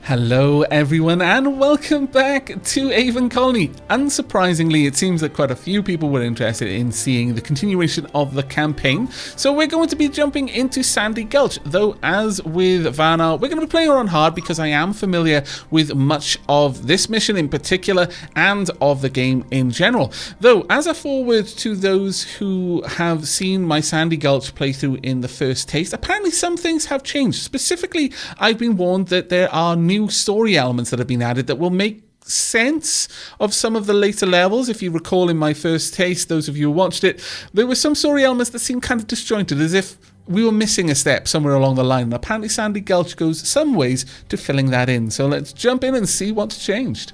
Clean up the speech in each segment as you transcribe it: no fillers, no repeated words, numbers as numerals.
Hello everyone and welcome back to Aven Colony. Unsurprisingly, it seems that quite a few people were interested in seeing the continuation of the campaign, so we're going to be jumping into Sandy Gulch, though as with Vanaar, we're going to be playing her on hard because I am familiar with much of this mission in particular and of the game in general. Though, as a forward to those who have seen my Sandy Gulch playthrough in the first taste, apparently some things have changed. Specifically, I've been warned that there are new story elements that have been added that will make sense of some of the later levels. If you recall in my first taste, those of you who watched it, there were some story elements that seemed kind of disjointed, as if we were missing a step somewhere along the line, and apparently Sandy Gulch goes some ways to filling that in. So let's jump in and see what's changed.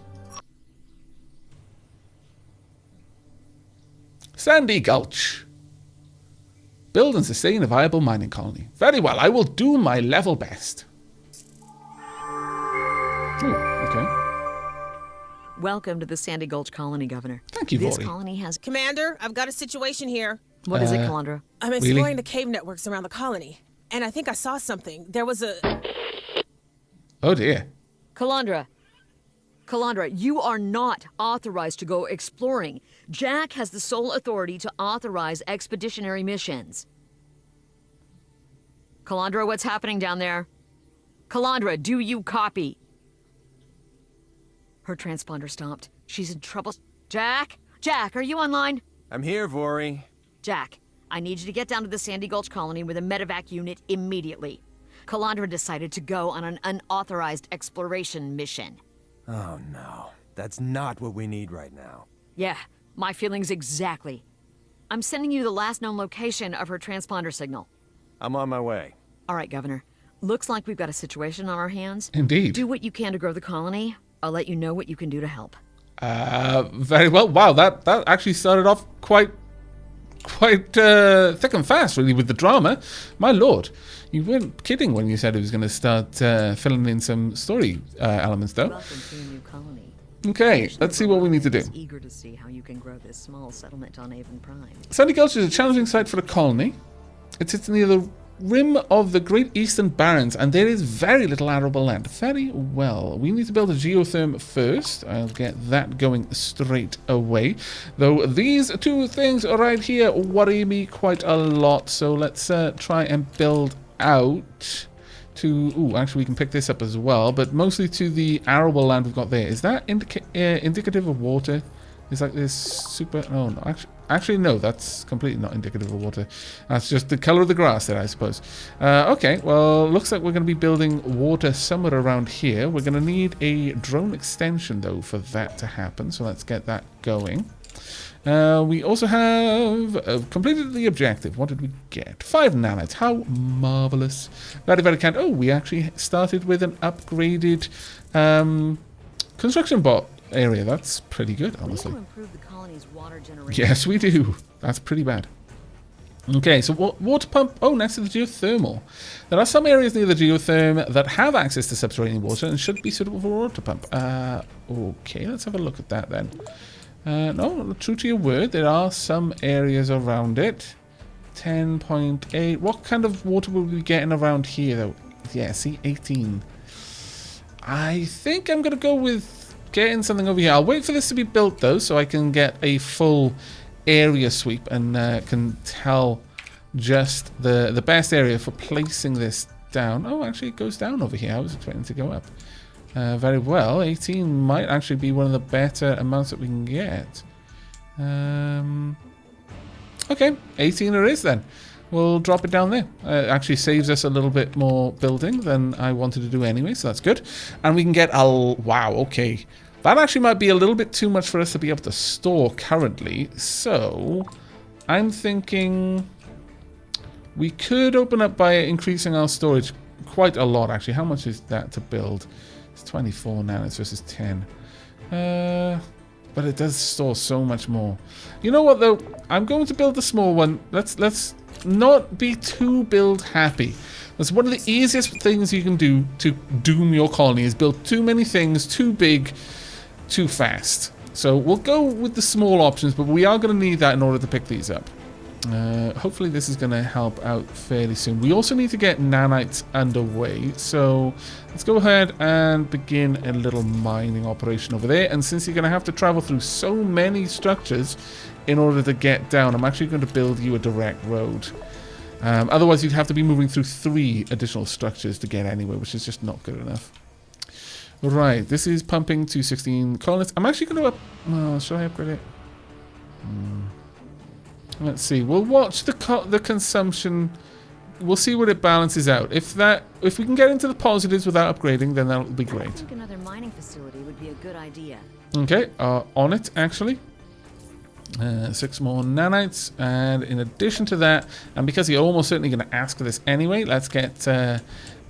Sandy Gulch. Build and sustain a viable mining colony. Very well, I will do my level best. Oh, okay. Welcome to the Sandy Gulch colony, Governor. Thank you, This Vori. colony has... Commander, I've got a situation here. What is it, Calandra? I'm exploring the cave networks around the colony, and I think I saw something. There was a... Oh dear. Calandra, you are not authorized to go exploring. Jack has the sole authority to authorize expeditionary missions. Calandra, what's happening down there? Calandra, do you copy? Her transponder stopped. She's in trouble. Jack? Jack, are you online? I'm here, Vori. Jack, I need you to get down to the Sandy Gulch colony with a medevac unit immediately. Calandra decided to go on an unauthorized exploration mission. Oh no, that's not what we need right now. Yeah, my feelings exactly. I'm sending you the last known location of her transponder signal. I'm on my way. All right, Governor. Looks like we've got a situation on our hands. Indeed. Do what you can to grow the colony. I'll let you know what you can do to help. Very well. Wow, that actually started off quite thick and fast, really, with the drama. My lord, you weren't kidding when you said it was going to start filling in some story elements, though. Welcome to your new colony. Okay, let's see what we need to do. Eager to see how you can grow this small settlement on Aven Prime. Sandy Gulch is a challenging site for a colony. It sits near the rim of the Great Eastern Barrens, and there is very little arable land. Very well. We need to build a geotherm first. I'll get that going straight away. Though these two things right here worry me quite a lot, so let's try and build out to... Ooh, actually we can pick this up as well, but mostly to the arable land we've got there. Is that indicative of water? Is like this super... Oh, no, actually, no, that's completely not indicative of water. That's just the color of the grass there, I suppose. Okay, well, looks like we're going to be building water somewhere around here. We're going to need a drone extension, though, for that to happen. So let's get that going. We also have completed the objective. What did we get? 5 nanites. How marvelous. Very, very kind. Oh, we actually started with an upgraded construction bot area. That's pretty good, honestly. We need to improve the colony's water generation. Yes, we do. That's pretty bad. Okay, so water pump. Oh, next to the geothermal. There are some areas near the geotherm that have access to subterranean water and should be suitable for water pump. Okay, let's have a look at that then. No, true to your word, there are some areas around it. 10.8. What kind of water will we be getting around here, though? Yeah, see, 18. I think I'm going to go with getting something over here. I'll wait for this to be built, though, so I can get a full area sweep and can tell just the best area for placing this down. Oh, actually, it goes down over here. I was expecting to go up. Very well. 18 might actually be one of the better amounts that we can get. Okay, 18 it is then. We'll drop it down there. It actually saves us a little bit more building than I wanted to do anyway, so that's good. And we can get a... Wow, okay. That actually might be a little bit too much for us to be able to store currently. So, I'm thinking we could open up by increasing our storage quite a lot, actually. How much is that to build? It's 24 now, it's versus 10. But it does store so much more. You know what, though? I'm going to build the small one. Let's not be too build happy. That's one of the easiest things you can do to doom your colony, is build too many things, too big, too fast. So we'll go with the small options, but we are going to need that in order to pick these up. Hopefully this is going to help out fairly soon. We also need to get nanites underway, so let's go ahead and begin a little mining operation over there. And since you're going to have to travel through so many structures in order to get down, I'm actually going to build you a direct road. Otherwise you'd have to be moving through 3 additional structures to get anywhere, which is just not good enough. Right, this is pumping to 16 colonies. I'm actually going to well, should I upgrade it? Let's see. We'll watch the consumption. We'll see what it balances out. If we can get into the positives without upgrading, then that'll be great. I think another mining facility would be a good idea. Okay, on it actually. 6 more nanites, and in addition to that, and because you're almost certainly going to ask for this anyway, let's get a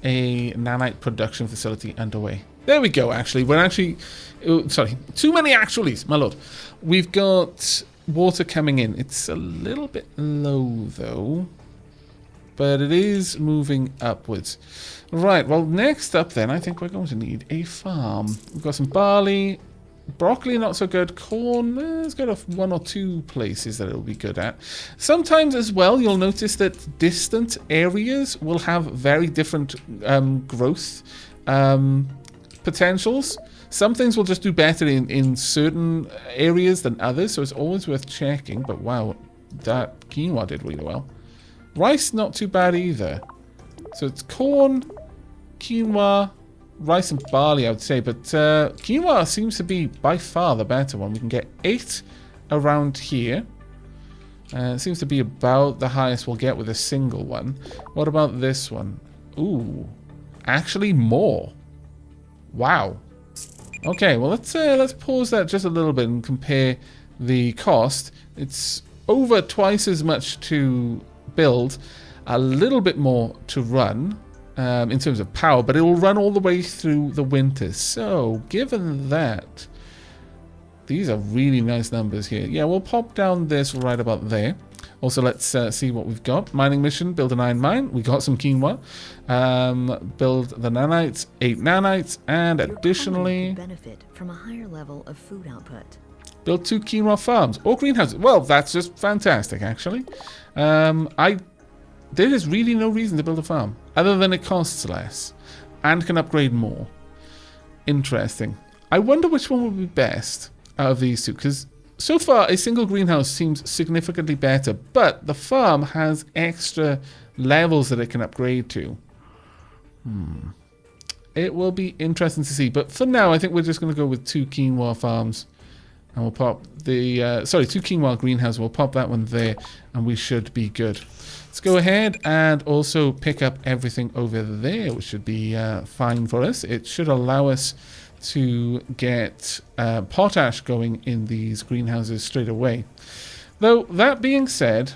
nanite production facility underway. There we go. Actually, we're actually sorry, too many actuallys, my lord. We've got water coming in. It's a little bit low though, but it is moving upwards. Right, well, next up then, I think we're going to need a farm. We've got some barley, broccoli not so good, corn, it's got 1 or 2 places that it'll be good at. Sometimes as well, you'll notice that distant areas will have very different growth potentials. Some things will just do better in certain areas than others, so it's always worth checking. But wow, that quinoa did really well. Rice, not too bad either. So it's corn, quinoa, rice and barley, I would say. But quinoa seems to be by far the better one. We can get 8 around here. It seems to be about the highest we'll get with a single one. What about this one? Ooh, actually more. Wow. Okay, well let's pause that just a little bit and compare the cost. It's over twice as much to build, a little bit more to run in terms of power, but it will run all the way through the winters. So, given that, these are really nice numbers here. Yeah, we'll pop down this right about there. Also, let's see what we've got. Mining mission, build an iron mine. We got some quinoa. Build the nanites, 8 nanites, and additionally benefit from a higher level of food output. Build 2 quinoa farms or greenhouses. Well, that's just fantastic, actually. There is really no reason to build a farm other than it costs less and can upgrade more. Interesting. I wonder which one would be best out of these two, because so far a single greenhouse seems significantly better, but the farm has extra levels that it can upgrade to. It will be interesting to see, but for now I think we're just going to go with 2 quinoa farms, and we'll pop the 2 quinoa greenhouses. We'll pop that one there and we should be good. Let's go ahead and also pick up everything over there, which should be fine for us. It should allow us to get potash going in these greenhouses straight away. Though, that being said,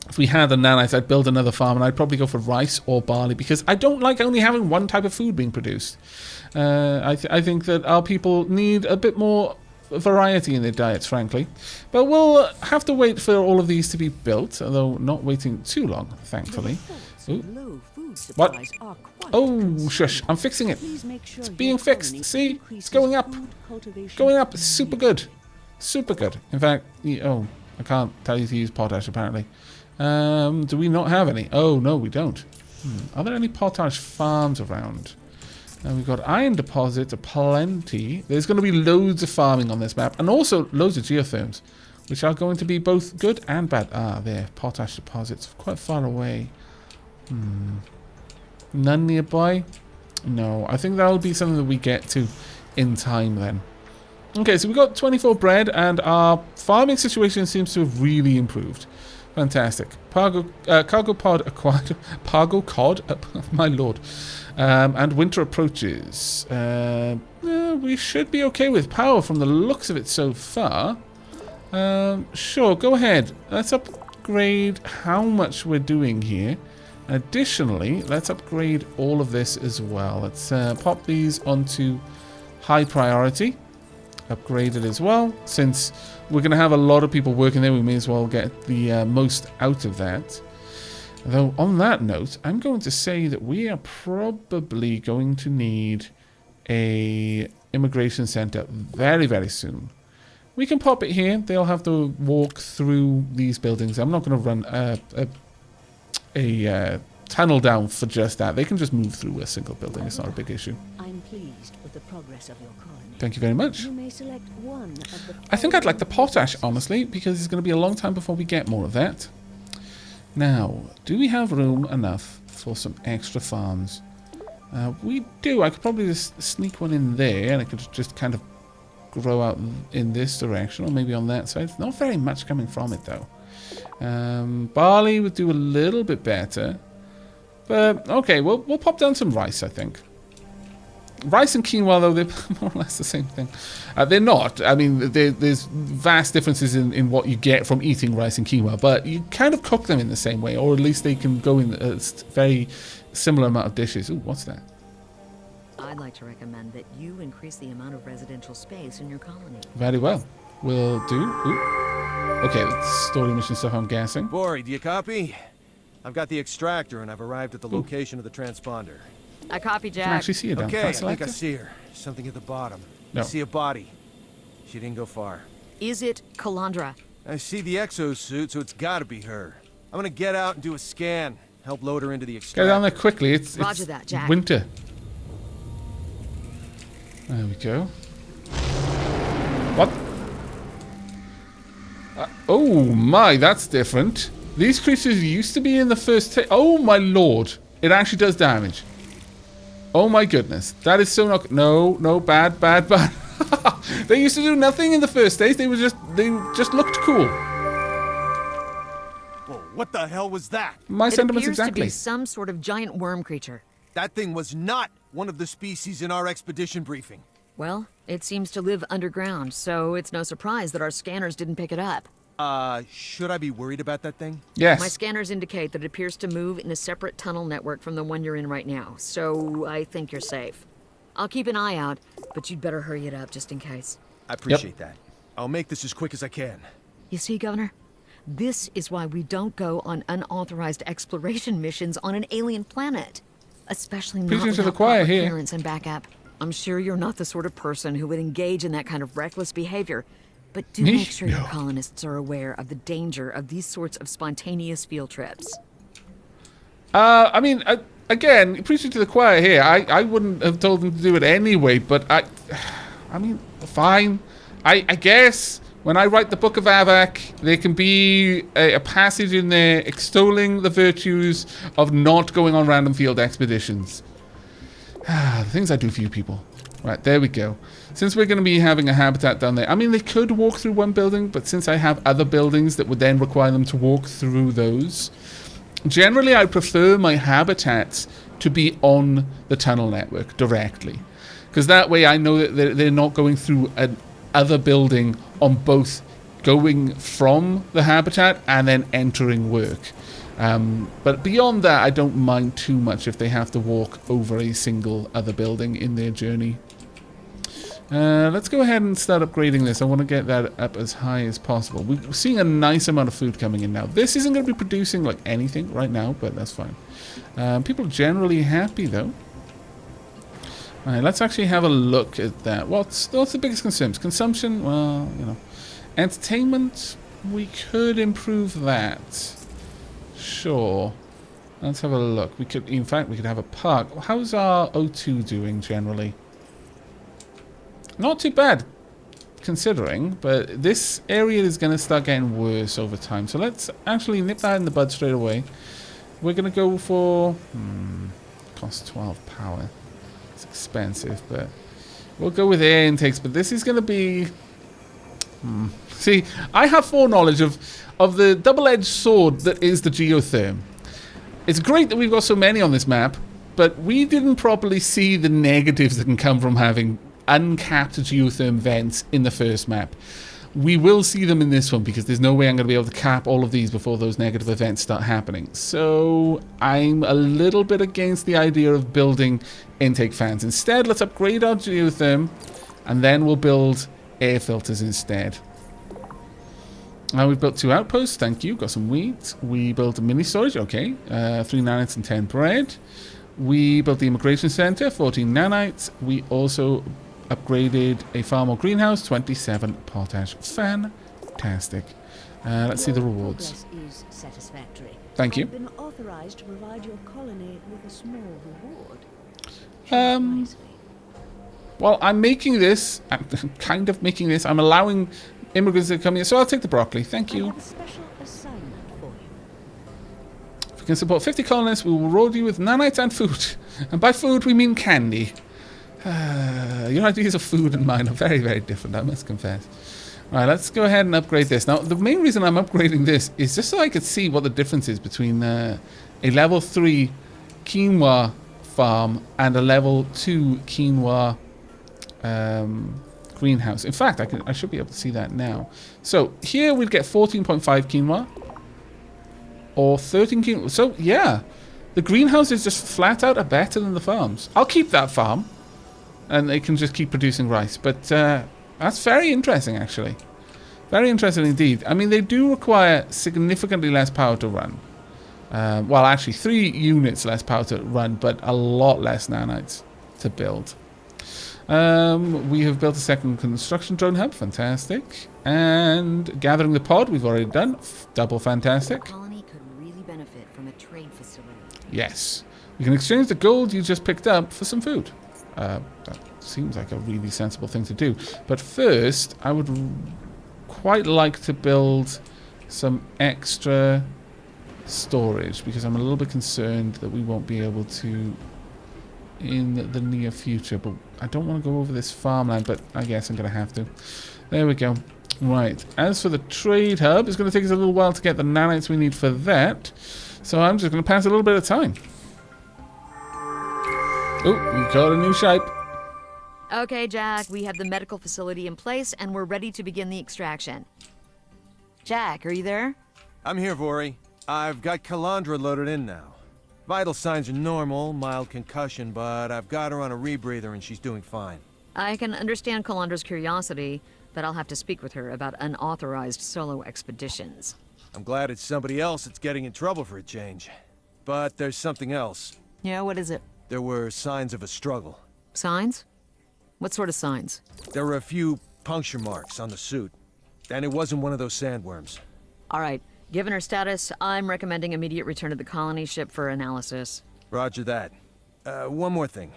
if we had the nanites, I'd build another farm and I'd probably go for rice or barley, because I don't like only having one type of food being produced. I think that our people need a bit more variety in their diets, frankly. But we'll have to wait for all of these to be built, although not waiting too long, thankfully. Ooh. What? Oh, shush. I'm fixing it. It's being fixed. See? It's going up. Going up. It's super good. Super good. In fact, oh, I can't tell you to use potash, apparently. Do we not have any? Oh, no, we don't. Are there any potash farms around? We've got iron deposits aplenty. There's going to be loads of farming on this map, and also loads of geotherms, which are going to be both good and bad. Ah, there. Potash deposits. Quite far away. None nearby? No, I think that'll be something that we get to in time then. Okay, so we've got 24 bread, and our farming situation seems to have really improved. Fantastic. Cargo pod acquired. Cargo cod? My lord. And winter approaches. We should be okay with power from the looks of it so far. Sure, go ahead. Let's upgrade how much we're doing here. Additionally, let's upgrade all of this as well. Let's pop these onto high priority. Upgrade it as well. Since we're going to have a lot of people working there, we may as well get the most out of that. Though, on that note, I'm going to say that we are probably going to need a immigration center very, very soon. We can pop it here. They'll have to walk through these buildings. I'm not going to run a tunnel down for just that. They can just move through a single building. It's not a big issue. I'm pleased with the progress of your colony. Thank you very much. You may select one of the I think I'd like the potash, honestly, because it's going to be a long time before we get more of that. Now, do we have room enough for some extra farms? We do. I could probably just sneak one in there, and it could just kind of grow out in this direction, or maybe on that side. Not very much coming from it, though. Barley would do a little bit better. But, okay, we'll pop down some rice, I think. Rice and quinoa, though, they're more or less the same thing. They're not. I mean, there's vast differences in what you get from eating rice and quinoa, but you kind of cook them in the same way, or at least they can go in a very similar amount of dishes. Ooh, what's that? I'd like to recommend that you increase the amount of residential space in your colony. Very well. Will do. Ooh. Okay, that's story mission stuff, I'm guessing. Bori, do you copy? I've got the extractor, and I've arrived at the location of the transponder. I copy, I can Jack. actually see it down. Okay, Can I think select I it? see her. Something at the bottom. No. I see a body. She didn't go far. Is it Calandra? I see the exosuit, so it's gotta be her. I'm gonna get out and do a scan. Help load her into the Get extractor. down there quickly. It's Roger that, Jack. winter. There we go. What? Oh my, that's different. These creatures used to be in the first... Oh my lord. It actually does damage. Oh my goodness. That is so not... No, bad. They used to do nothing in the first stage. They just looked cool. Whoa, what the hell was that? My It sentiments appears exactly. to be some sort of giant worm creature. That thing was not one of the species in our expedition briefing. Well, it seems to live underground, so it's no surprise that our scanners didn't pick it up. Should I be worried about that thing? Yes. My scanners indicate that it appears to move in a separate tunnel network from the one you're in right now, so I think you're safe. I'll keep an eye out, but you'd better hurry it up just in case. I appreciate that. I'll make this as quick as I can. You see, Governor? This is why we don't go on unauthorized exploration missions on an alien planet. Especially not Preaching to the without choir proper here. clearance and backup. I'm sure you're not the sort of person who would engage in that kind of reckless behavior, but do Me? make sure your No. colonists are aware of the danger of these sorts of spontaneous field trips. I mean, again, preaching to the choir here. I wouldn't have told them to do it anyway, but I mean, fine. I guess when I write the Book of Aavak, there can be a passage in there extolling the virtues of not going on random field expeditions. The things I do for you people. Right, there we go. Since we're going to be having a habitat down there, I mean, they could walk through one building, but since I have other buildings that would then require them to walk through those, generally I prefer my habitats to be on the tunnel network directly. Because that way I know that they're not going through another building on both going from the habitat and then entering work. But beyond that, I don't mind too much if they have to walk over a single other building in their journey. Let's go ahead and start upgrading this. I want to get that up as high as possible. We're seeing a nice amount of food coming in now. This isn't going to be producing like anything right now, but that's fine. People are generally happy though. Alright, let's actually have a look at that. What's the biggest concerns? Consumption? Well, you know. Entertainment? We could improve that. Sure. Let's have a look. We could, in fact, we could have a park. How's our O2 doing generally? Not too bad, considering, but this area is going to start getting worse over time. So let's actually nip that in the bud straight away. We're going to go for... costs 12 power. It's expensive, but we'll go with air intakes. But this is going to be... See, I have foreknowledge of the double-edged sword that is the geotherm. It's great that we've got so many on this map, but we didn't properly see the negatives that can come from having uncapped geotherm vents in the first map. We will see them in this one because there's no way I'm going to be able to cap all of these before those negative events start happening. So I'm a little bit against the idea of building intake fans. Instead, let's upgrade our geotherm and then we'll build air filters instead. Now we've built 2 outposts, thank you, got some wheat. We built a mini storage, okay, 3 nanites and 10 bread. We built the immigration center, 14 nanites. We also upgraded a farm or greenhouse, 27 potash. Fantastic. Let's see the Your rewards. progress is satisfactory. Thank you. I've been authorized to provide your colony with a small reward. Choose Um, wisely. Well, I'm making this. I'm kind of making this. I'm allowing immigrants to come here, so I'll take the broccoli. Thank I you. have a special assignment for you. If we can support 50 colonists, we will reward you with nanites and food. And by food, we mean candy. Your ideas of food and mine are very, very different, I must confess. Alright, let's go ahead and upgrade this. Now, the main reason I'm upgrading this is just so I could see what the difference is between a level 3 quinoa farm and a level 2 quinoa greenhouse. In fact, I should be able to see that now. So, here we'd get 14.5 quinoa. Or 13 quinoa. So, yeah. The greenhouses just flat out are better than the farms. I'll keep that farm. And they can just keep producing rice. But that's very interesting, actually. Very interesting indeed. I mean, they do require significantly less power to run. Well, actually, 3 units less power to run, but a lot less nanites to build. We have built a second construction drone hub. Fantastic. And gathering the pod, we've already done. Double fantastic. The colony could really benefit from a trade facility. Yes. You can exchange the gold you just picked up for some food. That seems like a really sensible thing to do. But first, I would quite like to build some extra storage, because I'm a little bit concerned that we won't be able to in the near future. But I don't want to go over this farmland, but I guess I'm going to have to. There we go. Right. As for the trade hub, it's going to take us a little while to get the nanites we need for that. So I'm just going to pass a little bit of time. Oh, we got a new shape. Okay, Jack, we have the medical facility in place and we're ready to begin the extraction. Jack, are you there? I'm here, Vori. I've got Calandra loaded in now. Vital signs are normal, mild concussion, but I've got her on a rebreather and she's doing fine. I can understand Calandra's curiosity, but I'll have to speak with her about unauthorized solo expeditions. I'm glad it's somebody else that's getting in trouble for a change. But there's something else. Yeah, what is it? There were signs of a struggle. Signs? What sort of signs? There were a few puncture marks on the suit. And it wasn't one of those sandworms. All right, given her status, I'm recommending immediate return to the colony ship for analysis. Roger that. One more thing.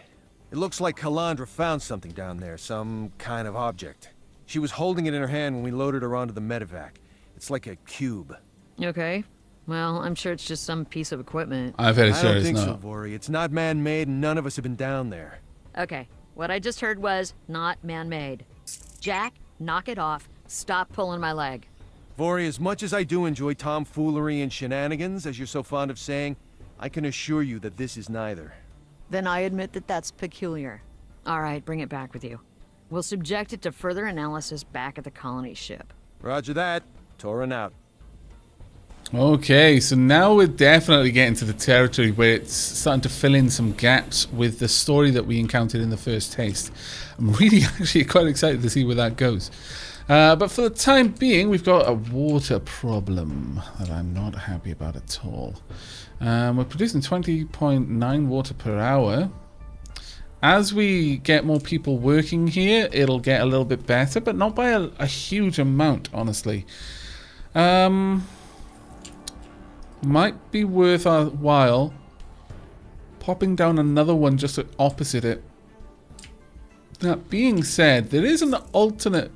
It looks like Calandra found something down there, some kind of object. She was holding it in her hand when we loaded her onto the medevac. It's like a cube. Okay. Well, I'm sure it's just some piece of equipment. I'm very I sure don't it's think so, not. Vori. It's not man-made and none of us have been down there. Okay, what I just heard was not man-made. Jack, knock it off. Stop pulling my leg. Vori, as much as I do enjoy tomfoolery and shenanigans, as you're so fond of saying, I can assure you that this is neither. Then I admit that that's peculiar. All right, bring it back with you. We'll subject it to further analysis back at the colony ship. Roger that. Torin out. Okay, so now we're definitely getting to the territory where it's starting to fill in some gaps with the story that we encountered in the first taste. I'm really actually quite excited to see where that goes. But for the time being, we've got a water problem that I'm not happy about at all. We're producing 20.9 water per hour. As we get more people working here, it'll get a little bit better, but not by a huge amount, honestly. Might be worth our while popping down another one just opposite it. That being said, there is an alternate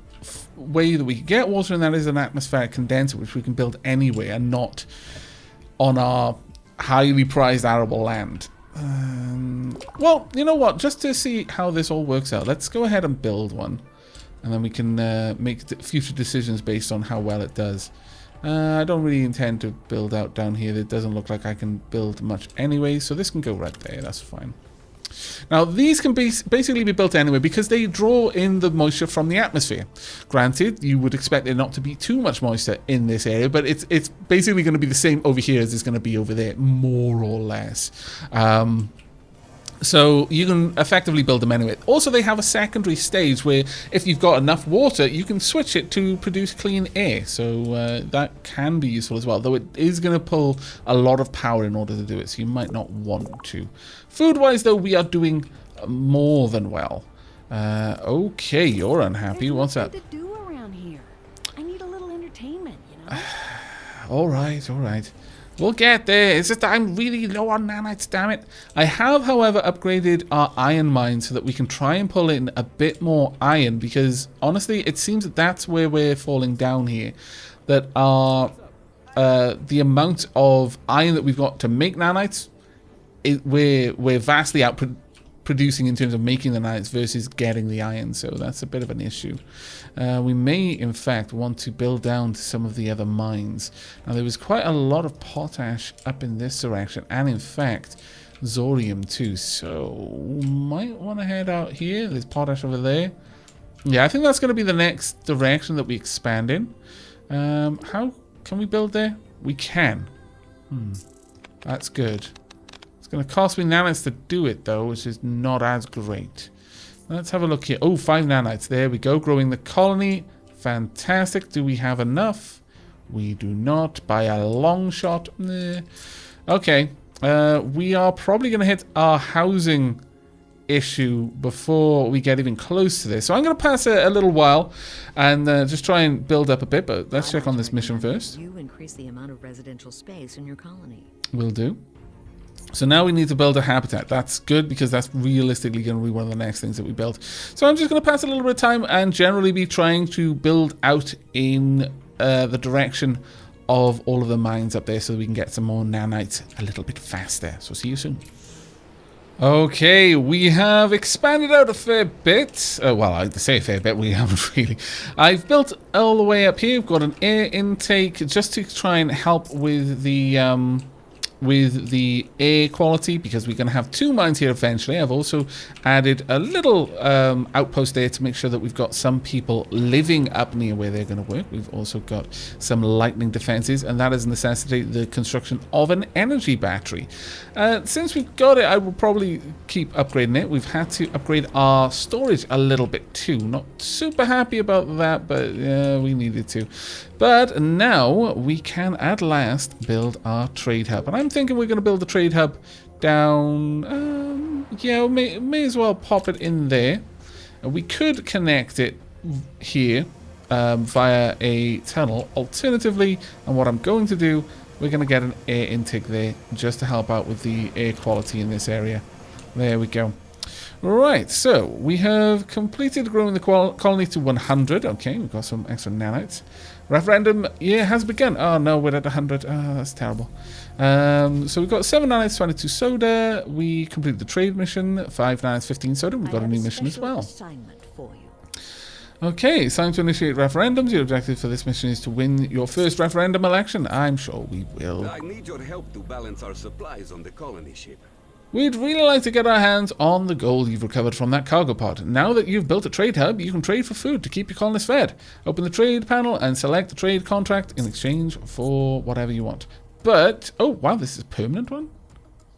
way that we can get water, and that is an atmospheric condenser, which we can build anywhere and not on our highly prized arable land. Well, you know what? Just to see how this all works out, let's go ahead and build one. And then we can make future decisions based on how well it does. I don't really intend to build out down here. It doesn't look like I can build much anyway, so this can go right there. That's fine. Now, these can basically be built anywhere because they draw in the moisture from the atmosphere. Granted, you would expect there not to be too much moisture in this area, but it's basically going to be the same over here as it's going to be over there, more or less. So you can effectively build them anywhere. Also, they have a secondary stage where if you've got enough water, you can switch it to produce clean air. So that can be useful as well, though it is going to pull a lot of power in order to do it, so you might not want to. Food-wise, though, we are doing more than well. Okay, you're unhappy. There's What's nothing up? to do around here. I need a little entertainment, you know? Alright, alright. We'll get there. It's just that I'm really low on nanites, damn it. I have, however, upgraded our iron mine so that we can try and pull in a bit more iron, because honestly, it seems that that's where we're falling down here. That our the amount of iron that we've got to make nanites, we're vastly producing in terms of making the nanites versus getting the iron, so that's a bit of an issue. We may, in fact, want to build down to some of the other mines. Now, there was quite a lot of potash up in this direction, and in fact, zorium too, so might want to head out here. There's potash over there. Yeah, I think that's going to be the next direction that we expand in. How can we build there? We can. That's good. It's going to cost me nanites to do it, though, which is not as great. Let's have a look here. Oh, 5 nanites. There we go. Growing the colony. Fantastic. Do we have enough? We do not. By a long shot. Nah. Okay. We are probably going to hit our housing issue before we get even close to this. So I'm going to pass a little while and just try and build up a bit. But let's check on this mission first. You increase the amount of residential space in your colony. Will do. So now we need to build a habitat. That's good because that's realistically going to be one of the next things that we build. So I'm just going to pass a little bit of time and generally be trying to build out in the direction of all of the mines up there so that we can get some more nanites a little bit faster. So see you soon. Okay, we have expanded out a fair bit. Well, I say a fair bit, we haven't really. I've built all the way up here. We've got an air intake just to try and help with the air quality, because we're going to have 2 mines here eventually. I've also added a little outpost there to make sure that we've got some people living up near where they're going to work. We've also got some lightning defenses, and that has necessitated the construction of an energy battery. Since we've got it, I will probably keep upgrading it. We've had to upgrade our storage a little bit too. Not super happy about that, but we needed to. But now we can at last build our trade hub. And I'm thinking we're going to build the trade hub down. Yeah, we may as well pop it in there. We could connect it here via a tunnel. Alternatively, and what I'm going to do, we're going to get an air intake there just to help out with the air quality in this area. There we go. Right, so we have completed growing the colony to 100. Okay, we've got some extra nanites. Referendum year has begun. Oh no, we're at 100. Oh, that's terrible. So we've got 7 nanites, 22 soda. We completed the trade mission. 5 nanites, 15 soda. We've got a new mission as well. Assignment for you. Okay, it's time to initiate referendums. Your objective for this mission is to win your first referendum election. I'm sure we will. I need your help to balance our supplies on the colony ship. We'd really like to get our hands on the gold you've recovered from that cargo pod. Now that you've built a trade hub, you can trade for food to keep your colonists fed. Open the trade panel and select the trade contract in exchange for whatever you want. But, oh wow, this is a permanent one?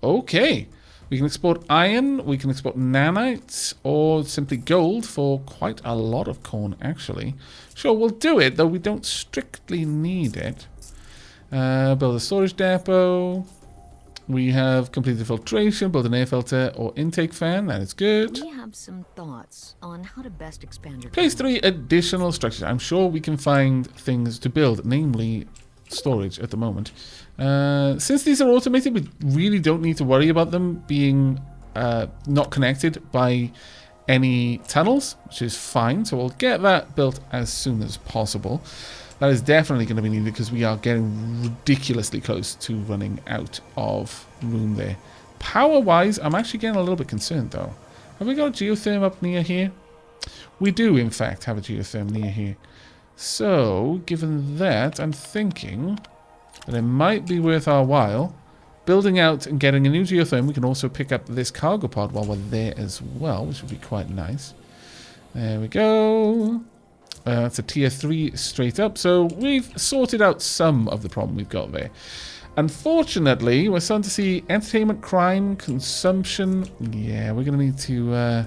Okay. We can export iron, we can export nanites, or simply gold for quite a lot of corn, actually. Sure, we'll do it, though we don't strictly need it. Build a storage depot. We have completed filtration, build an air filter or intake fan. That is good. We have some thoughts on how to best expand your Place colony. 3 additional structures. I'm sure we can find things to build, namely storage at the moment. Since these are automated, we really don't need to worry about them being not connected by any tunnels, which is fine. So we'll get that built as soon as possible. That is definitely going to be needed because we are getting ridiculously close to running out of room there. Power-wise, I'm actually getting a little bit concerned, though. Have we got a geotherm up near here? We do, in fact, have a geotherm near here. So, given that, I'm thinking that it might be worth our while building out and getting a new geotherm. We can also pick up this cargo pod while we're there as well, which would be quite nice. There we go. That's a tier 3 straight up. So we've sorted out some of the problem we've got there. Unfortunately, we're starting to see entertainment, crime, consumption. Yeah, we're going to need to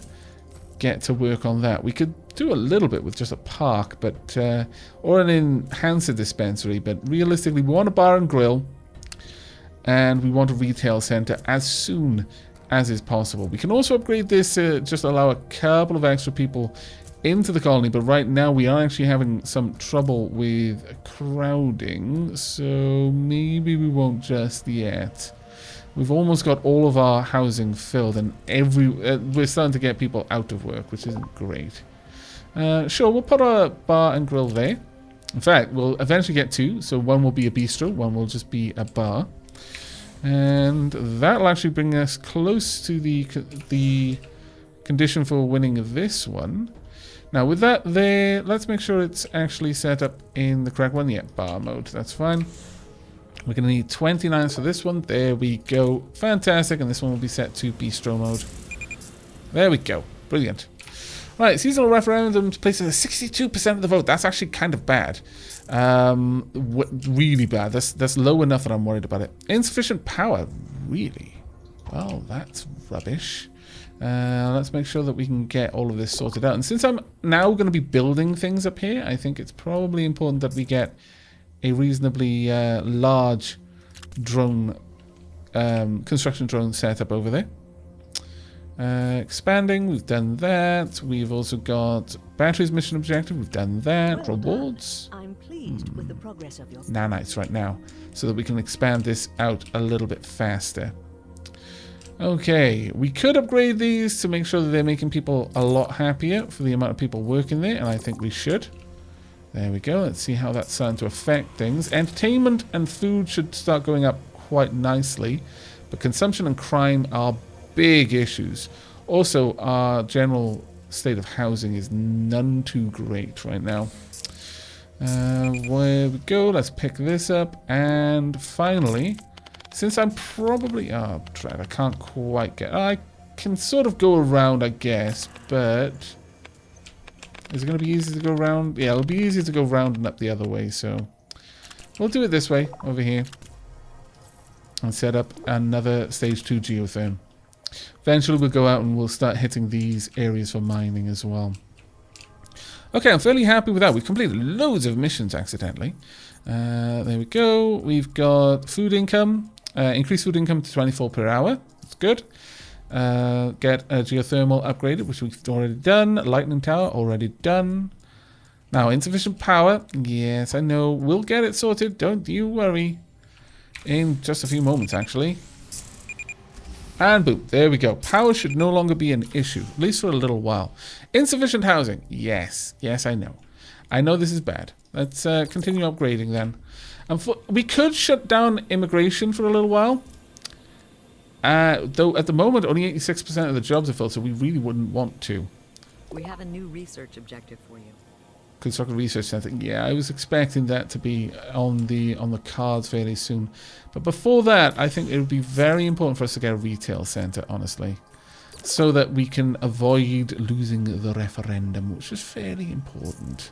get to work on that. We could do a little bit with just a park, but or an enhancer dispensary. But realistically, we want a bar and grill, and we want a retail center as soon as is possible. We can also upgrade this to just allow a couple of extra people into the colony, but right now we are actually having some trouble with crowding, so maybe we won't just yet. We've almost got all of our housing filled, and we're starting to get people out of work, which isn't great. Sure, we'll put a bar and grill there. In fact, we'll eventually get two, so one will be a bistro, one will just be a bar. And that'll actually bring us close to the condition for winning this one. Now, with that there, let's make sure it's actually set up in the correct one. Yeah, bar mode, that's fine. We're going to need 29 for this one. There we go. Fantastic. And this one will be set to bistro mode. There we go. Brilliant. Right, seasonal referendums places at 62% of the vote. That's actually kind of bad. Really bad. That's low enough that I'm worried about it. Insufficient power. Really? Well, that's rubbish. Let's make sure that we can get all of this sorted out. And since I'm now going to be building things up here, I think it's probably important that we get a reasonably large drone, construction drone setup over there. Expanding, we've done that. We've also got batteries mission objective, we've done that. Well Rewards. done. I'm pleased with the progress of your Nanites right now, so that we can expand this out a little bit faster. Okay, we could upgrade these to make sure that they're making people a lot happier for the amount of people working there, and I think we should. There we go. Let's see how that's starting to affect things. Entertainment and food should start going up quite nicely, but consumption and crime are big issues. Also, our general state of housing is none too great right now. Where we go, let's pick this up. And finally, since I'm probably... Oh, I can't quite get... I can sort of go around, I guess, but... Is it going to be easy to go around? Yeah, it'll be easier to go round and up the other way, so... We'll do it this way, over here. And set up another stage 2 geotherm. Eventually we'll go out and we'll start hitting these areas for mining as well. Okay, I'm fairly happy with that. We've completed loads of missions accidentally. There we go. We've got food income. Increase food income to 24 per hour. That's good. Get a geothermal upgraded, which we've already done. Lightning tower, already done. Now, insufficient power. Yes, I know. We'll get it sorted. Don't you worry. In just a few moments, actually. And boom, there we go. Power should no longer be an issue, at least for a little while. Insufficient housing. Yes, yes, I know. I know this is bad. Let's continue upgrading then. We could shut down immigration for a little while. Though at the moment, only 86% of the jobs are filled, so we really wouldn't want to. We have a new research objective for you. Constructive Research Center. Yeah, I was expecting that to be on the cards fairly soon. But before that, I think it would be very important for us to get a retail center, honestly. So that we can avoid losing the referendum, which is fairly important.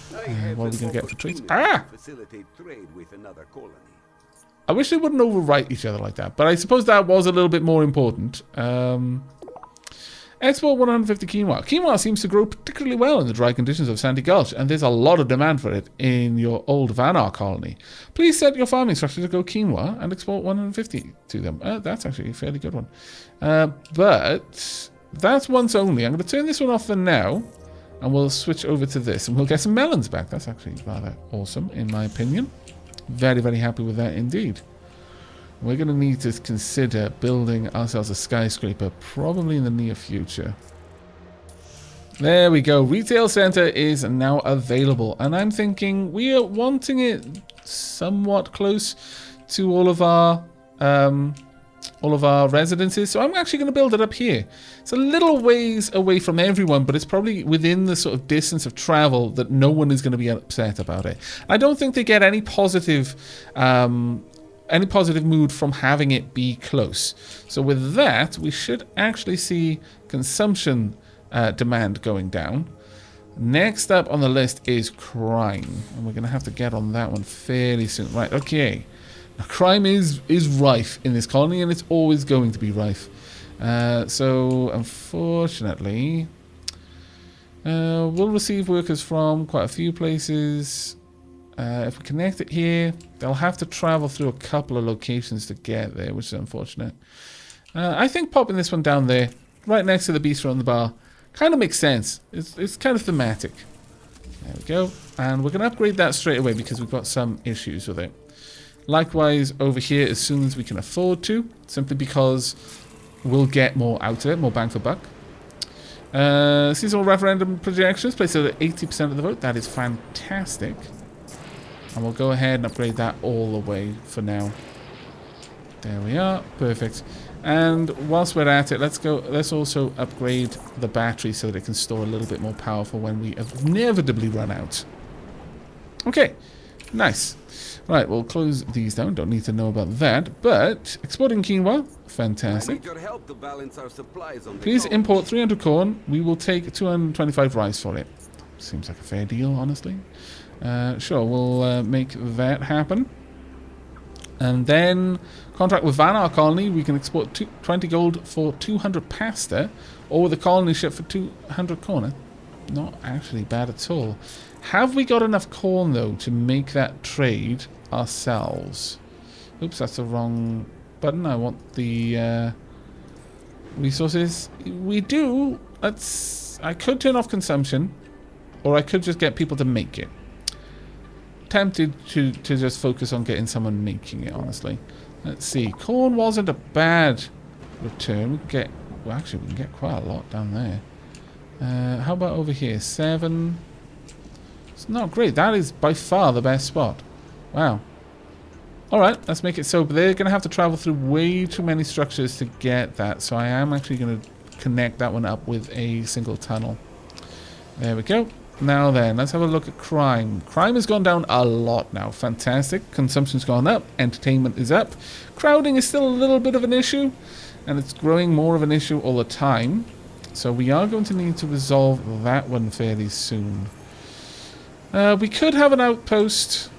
What are we going to get for trades? Ah! Facilitate trade with another colony. I wish they wouldn't overwrite each other like that, but I suppose that was a little bit more important. Export 150 quinoa. Quinoa seems to grow particularly well in the dry conditions of Sandy Gulch, and there's a lot of demand for it in your old Vanaar colony. Please set your farming structure to grow quinoa and export 150 to them. That's actually a fairly good one. But that's once only. I'm going to turn this one off for now, and we'll switch over to this, and we'll get some melons back. That's actually rather awesome, in my opinion. Very, very happy with that indeed. We're going to need to consider building ourselves a skyscraper, probably in the near future. There we go. Retail center is now available, and I'm thinking we are wanting it somewhat close to all of our residences. So I'm actually going to build it up here. It's a little ways away from everyone, but it's probably within the sort of distance of travel that no one is going to be upset about it. I don't think they get any positive mood from having it be close. So with that, we should actually see consumption demand going down. Next up on the list is crime, and we're going to have to get on that one fairly soon. Right, okay. Now, crime is rife in this colony, and it's always going to be rife. So, unfortunately, we'll receive workers from quite a few places. If we connect it here, they'll have to travel through a couple of locations to get there, which is unfortunate. I think popping this one down there, right next to the bistro and the bar, kind of makes sense. It's kind of thematic. There we go. And we're going to upgrade that straight away because we've got some issues with it. Likewise, over here, as soon as we can afford to, simply because we'll get more out of it, more bang for buck. Seasonal referendum projections placed at 80% of the vote. That is fantastic. And we'll go ahead and upgrade that all the way for now. There we are. Perfect. And whilst we're at it, let's also upgrade the battery so that it can store a little bit more powerful when we inevitably run out. Okay. Nice. Right, we'll close these down. Don't need to know about that. But exporting quinoa, fantastic. I need your help to balance our supplies on the Please colony. import 300 corn. We will take 225 rice for it. Seems like a fair deal, honestly. Sure, we'll make that happen. And then contract with Vanaar Colony. We can export 20 gold for 200 pasta, or with a colony ship for 200 corn. Not actually bad at all. Have we got enough corn, though, to make that trade ourselves? Oops, that's the wrong button. I want the resources. We do. I could turn off consumption, or I could just get people to make it. Tempted to just focus on getting someone making it, honestly. Let's see. Corn wasn't a bad return. We can get... Well, actually, we can get quite a lot down there. How about over here? 7... It's not great. That is by far the best spot. Wow. Alright, let's make it so. But they're going to have to travel through way too many structures to get that. So I am actually going to connect that one up with a single tunnel. There we go. Now then, let's have a look at crime. Crime has gone down a lot now. Fantastic. Consumption's gone up. Entertainment is up. Crowding is still a little bit of an issue. And it's growing more of an issue all the time. So we are going to need to resolve that one fairly soon. We could have an outpost.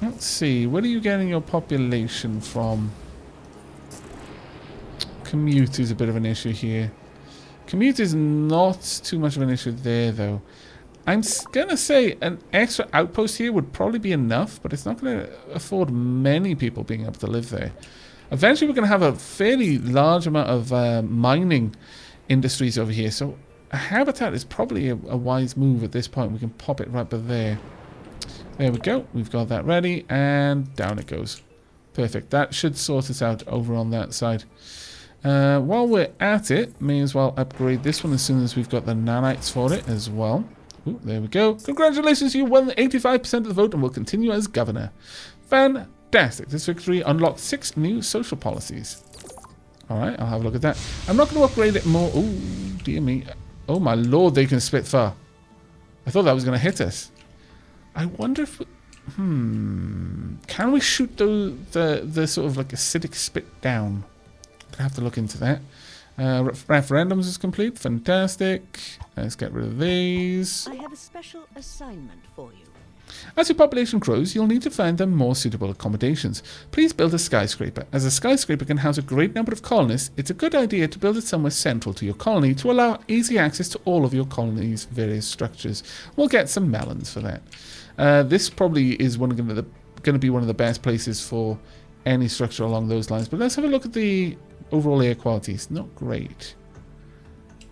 Let's see. Where are you getting your population from? Commute is a bit of an issue here. Commute is not too much of an issue there, though. I'm going to say an extra outpost here would probably be enough, but it's not going to afford many people being able to live there. Eventually, we're going to have a fairly large amount of mining industries over here, so a habitat is probably a wise move at this point. We can pop it right by there. There we go. We've got that ready, and down it goes. Perfect. That should sort us out over on that side. While we're at it, may as well upgrade this one as soon as we've got the nanites for it as well. Ooh, there we go. Congratulations, you won 85% of the vote and will continue as governor. Fantastic. This victory unlocked 6 new social policies. Alright, I'll have a look at that. I'm not going to upgrade it more. Oh, dear me. Oh my lord, they can spit far. I thought that was going to hit us. I wonder if... Can we shoot the sort of like acidic spit down? I have to look into that. Referendums is complete. Fantastic. Let's get rid of these. I have a special assignment for you. As your population grows, you'll need to find them more suitable accommodations. Please build a skyscraper. As a skyscraper can house a great number of colonists, it's a good idea to build it somewhere central to your colony to allow easy access to all of your colony's various structures. We'll get some melons for that. This probably is going to be one of the best places for any structure along those lines. But let's have a look at the overall air quality. It's not great.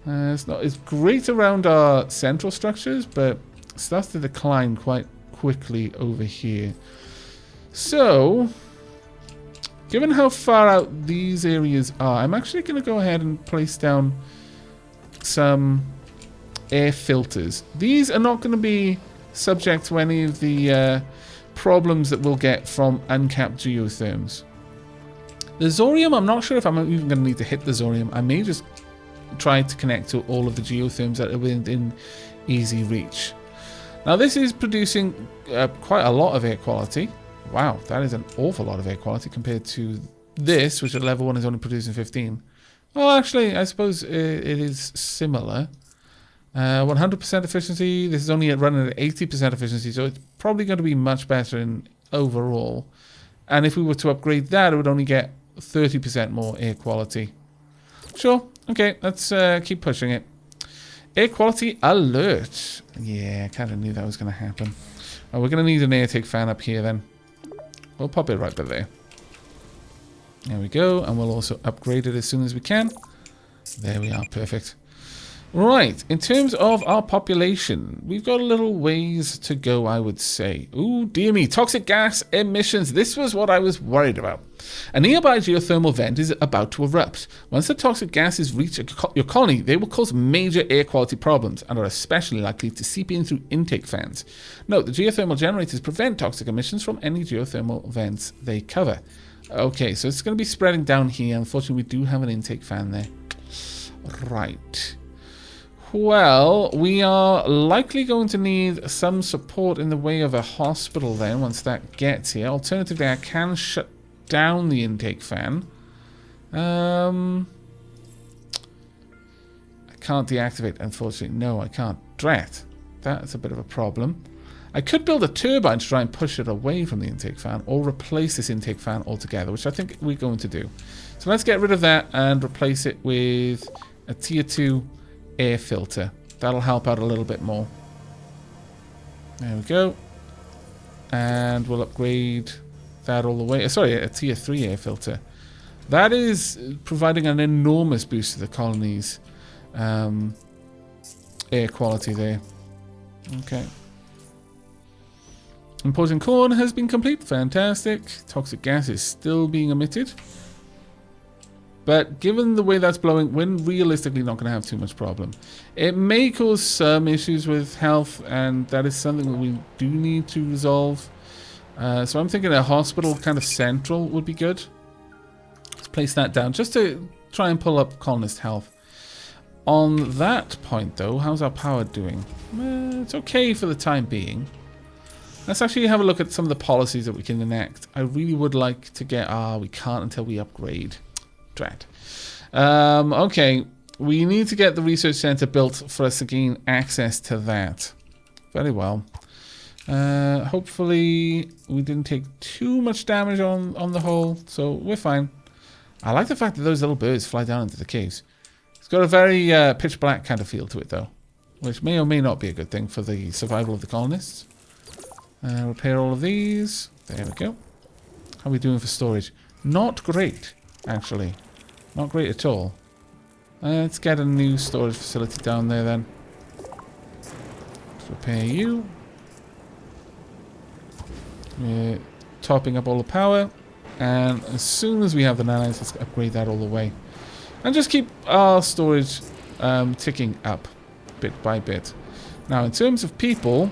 It's great around our central structures, but it starts to decline quite quickly over here. So, given how far out these areas are, I'm actually going to go ahead and place down some air filters. These are not going to be subject to any of the problems that we'll get from uncapped geotherms. The Zorium, I'm not sure if I'm even going to need to hit the Zorium. I may just try to connect to all of the geotherms that are within easy reach. Now this is producing quite a lot of air quality. Wow, that is an awful lot of air quality compared to this, which at level 1 is only producing 15. Well, actually, I suppose it is similar. 100% efficiency. This is only running at 80% efficiency, so it's probably going to be much better in overall. And if we were to upgrade that, it would only get 30% more air quality. Sure. Okay, let's keep pushing it. Air quality alert. Yeah, I kind of knew that was going to happen. Oh, we're going to need an air take fan up here then. We'll pop it right by there. There we go. And we'll also upgrade it as soon as we can. There we are. Perfect. Right, in terms of our population, we've got a little ways to go, I would say. Ooh, dear me, toxic gas emissions. This was what I was worried about. A nearby geothermal vent is about to erupt. Once the toxic gases reach your colony, they will cause major air quality problems and are especially likely to seep in through intake fans. Note, the geothermal generators prevent toxic emissions from any geothermal vents they cover. Okay, so it's going to be spreading down here. Unfortunately, we do have an intake fan there. Right. Well, we are likely going to need some support in the way of a hospital then once that gets here. Alternatively, I can shut down the intake fan. I can't deactivate, unfortunately. No, I can't. Drat. That's a bit of a problem. I could build a turbine to try and push it away from the intake fan or replace this intake fan altogether, which I think we're going to do. So let's get rid of that and replace it with a tier 2 air filter. That'll help out a little bit more. There we go. And we'll upgrade that all the way. Sorry, a tier 3 air filter. That is providing an enormous boost to the colony's air quality there. Okay. Importing corn has been complete. Fantastic. Toxic gas is still being emitted. But given the way that's blowing, we're realistically not going to have too much problem. It may cause some issues with health, and that is something that we do need to resolve. So I'm thinking a hospital kind of central would be good. Let's place that down just to try and pull up colonist health. On that point, though, how's our power doing? It's okay for the time being. Let's actually have a look at some of the policies that we can enact. I really would like to get... we can't until we upgrade. Drat. Okay, we need to get the research center built for us to gain access to that. Very well. Hopefully we didn't take too much damage on the whole, so we're fine. I like the fact that those little birds fly down into the caves. It's got a very pitch black kind of feel to it, though, which may or may not be a good thing for the survival of the colonists. Repair all of these. There we go. How are we doing for storage? Not great, actually. Not great at all. Let's get a new storage facility down there then. Let's repair you. We're topping up all the power. And as soon as we have the nanites, let's upgrade that all the way. And just keep our storage ticking up bit by bit. Now, in terms of people,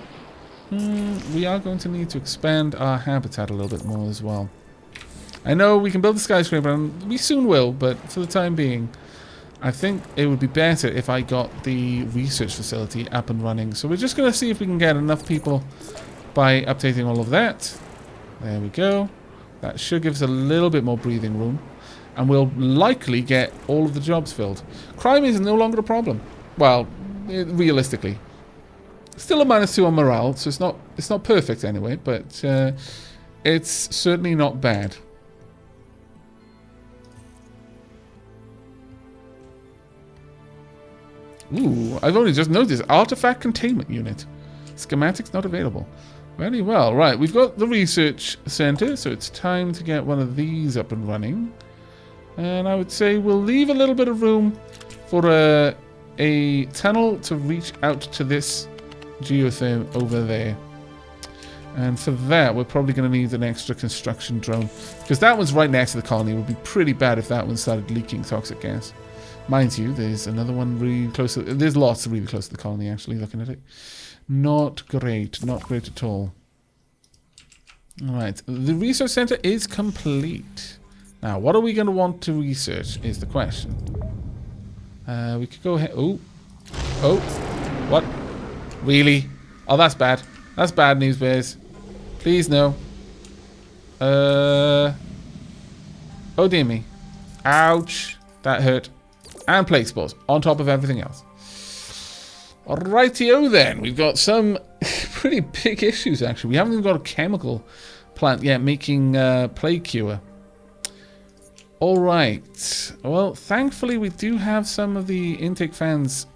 we are going to need to expand our habitat a little bit more as well. I know we can build a skyscraper, and we soon will, but for the time being, I think it would be better if I got the research facility up and running. So we're just going to see if we can get enough people by updating all of that. There we go. That should give us a little bit more breathing room, and we'll likely get all of the jobs filled. Crime is no longer a problem. Well, realistically. Still a -2 on morale, so it's not perfect anyway, but it's certainly not bad. Ooh, I've only just noticed. Artifact containment unit. Schematics not available. Very well. Right, we've got the research center, so it's time to get one of these up and running. And I would say we'll leave a little bit of room for a tunnel to reach out to this geotherm over there. And for that, we're probably going to need an extra construction drone, because that one's right next to the colony. It would be pretty bad if that one started leaking toxic gas. Mind you, there's another one really close to... There's lots really close to the colony, actually, looking at it. Not great. Not great at all. Alright, the research center is complete. Now, what are we going to want to research is the question. We could go ahead... Oh. Oh. What? Really? Oh, that's bad. That's bad news, bears. Please, no. Oh, dear me. Ouch. That hurt. And plague spores, on top of everything else. Rightio then. We've got some pretty big issues, actually. We haven't even got a chemical plant yet making plague cure. Alright. Well, thankfully we do have some of the intake fans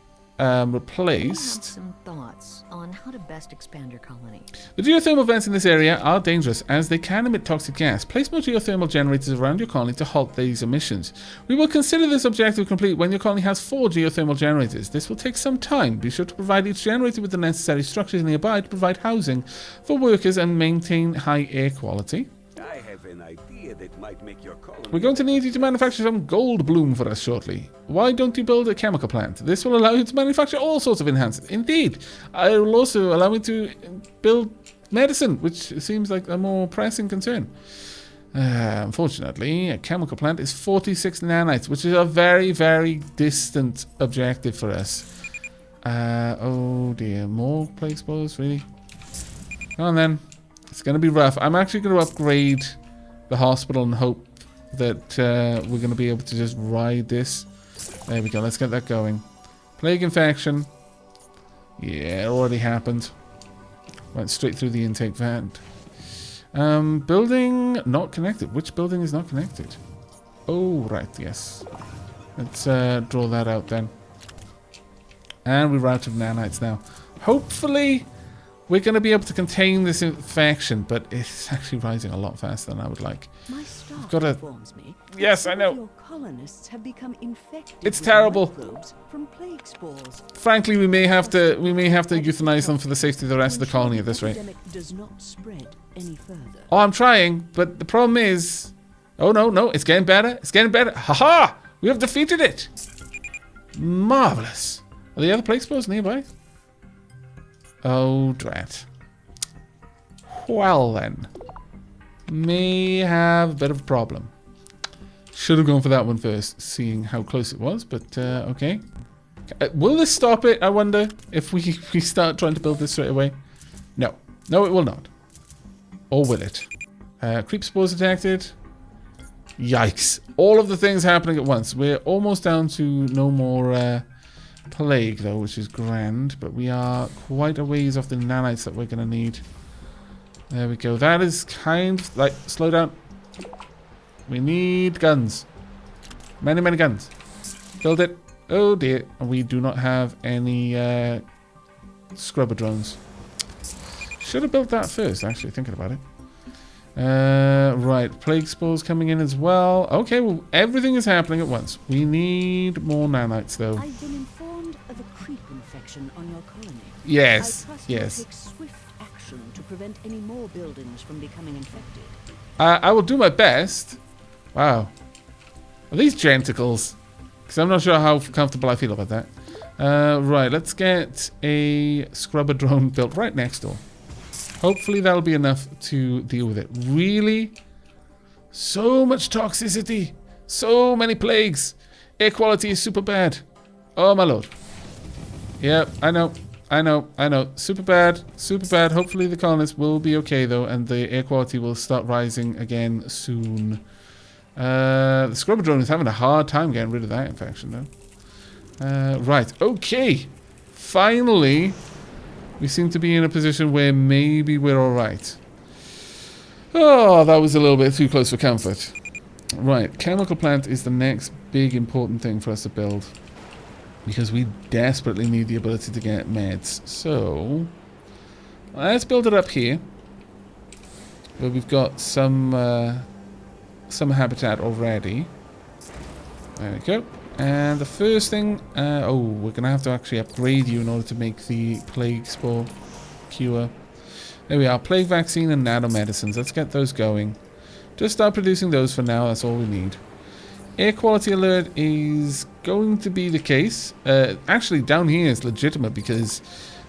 replaced. Some thoughts on how to best expand your colony. The geothermal vents in this area are dangerous as they can emit toxic gas. Place more geothermal generators around your colony to halt these emissions. We will consider this objective complete when your colony has 4 geothermal generators. This will take some time. Be sure to provide each generator with the necessary structures nearby to provide housing for workers and maintain high air quality. I have an idea that might make your colony... We're going to need you to manufacture some gold bloom for us shortly. Why don't you build a chemical plant? This will allow you to manufacture all sorts of enhancers. Indeed, it will also allow me to build medicine, which seems like a more pressing concern. Unfortunately, a chemical plant is 46 nanites, which is a very, very distant objective for us. Oh dear, more plague spores, really? Come on then. It's going to be rough. I'm actually going to upgrade the hospital and hope that we're going to be able to just ride this. There we go. Let's get that going. Plague infection. Yeah, it already happened. Went straight through the intake vent. Building not connected. Which building is not connected? Oh, right. Yes. Let's draw that out then. And we're out of nanites now. Hopefully... we're going to be able to contain this infection, but it's actually rising a lot faster than I would like. My staff Got to... informs me Yes, that I some know. of your colonists have become infected It's with terrible. microbes from plague spores. Frankly, we may have to euthanize them for the safety of the rest of the Ensure colony at this rate. epidemic does not spread any further. Oh, I'm trying, but the problem is... oh, no, it's getting better. It's getting better. Haha! We have defeated it! Marvellous. Are the other plague spores nearby? Oh, drat. Well, then. May have a bit of a problem. Should have gone for that one first, seeing how close it was, but okay. Will this stop it, I wonder, if we start trying to build this straight away? No. No, it will not. Or will it? Creep spores detected. Yikes. All of the things happening at once. We're almost down to no more plague, though, which is grand, but we are quite a ways off the nanites that we're going to need. There we go. That is kind of like... slow down. We need guns. Many, many guns. Build it. Oh dear. And we do not have any scrubber drones. Should have built that first, actually, thinking about it. Right. Plague spores coming in as well. Okay, well, everything is happening at once. We need more nanites, though. I've been informed of a creep infection on your colony. Yes. I trust Yes. you'll take swift action to prevent any more buildings from becoming infected. I will do my best. Wow. Are these genticles? Because I'm not sure how comfortable I feel about that. Right, let's get a scrubber drone built right next door. Hopefully that'll be enough to deal with it. Really? So much toxicity. So many plagues. Air quality is super bad. Oh my lord. Yep, I know. Super bad. Super bad. Hopefully the colonists will be okay though, and the air quality will start rising again soon. The scrubber drone is having a hard time getting rid of that infection though. Right, okay. Finally, we seem to be in a position where maybe we're alright. Oh, that was a little bit too close for comfort. Right, chemical plant is the next big important thing for us to build. Because we desperately need the ability to get meds. So, let's build it up here. Where we've got some habitat already. There we go. And the first thing... oh, we're going to have to actually upgrade you in order to make the plague spore cure. There we are. Plague vaccine and nanomedicines. Let's get those going. Just start producing those for now. That's all we need. Air quality alert is going to be the case. Actually, down here is legitimate because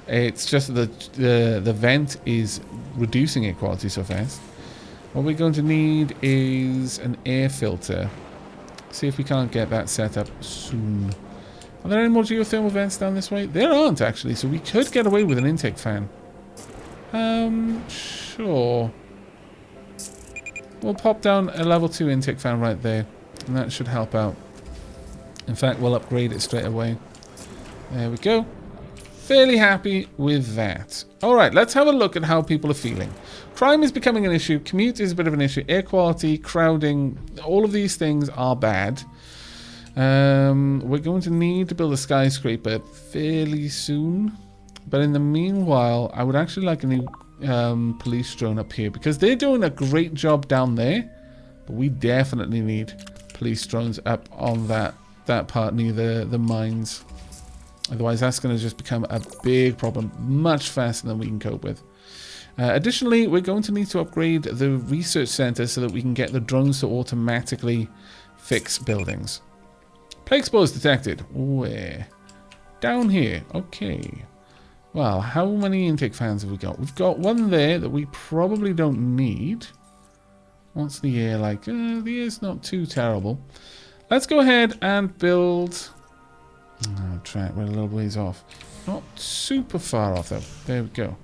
it's just that the vent is reducing air quality so fast. What we're going to need is an air filter. See if we can't get that set up soon. Are there any more geothermal vents down this way? There aren't, actually, so we could get away with an intake fan. Sure. We'll pop down a level 2 intake fan right there. And that should help out. In fact, we'll upgrade it straight away. There we go. Fairly happy with that. Alright, let's have a look at how people are feeling. Crime is becoming an issue. Commute is a bit of an issue. Air quality, crowding, all of these things are bad. We're going to need to build a skyscraper fairly soon. But in the meanwhile, I would actually like a new police drone up here, because they're doing a great job down there. But we definitely need police drones up on that part near the mines. Otherwise, that's going to just become a big problem much faster than we can cope with. Additionally, we're going to need to upgrade the research center so that we can get the drones to automatically fix buildings. Plague spores detected. Where? Down here. Okay. Well, how many intake fans have we got? We've got one there that we probably don't need. What's the air like? The air's not too terrible. Let's go ahead and build... Oh, track, we're a little ways off. Not super far off, though. There we go.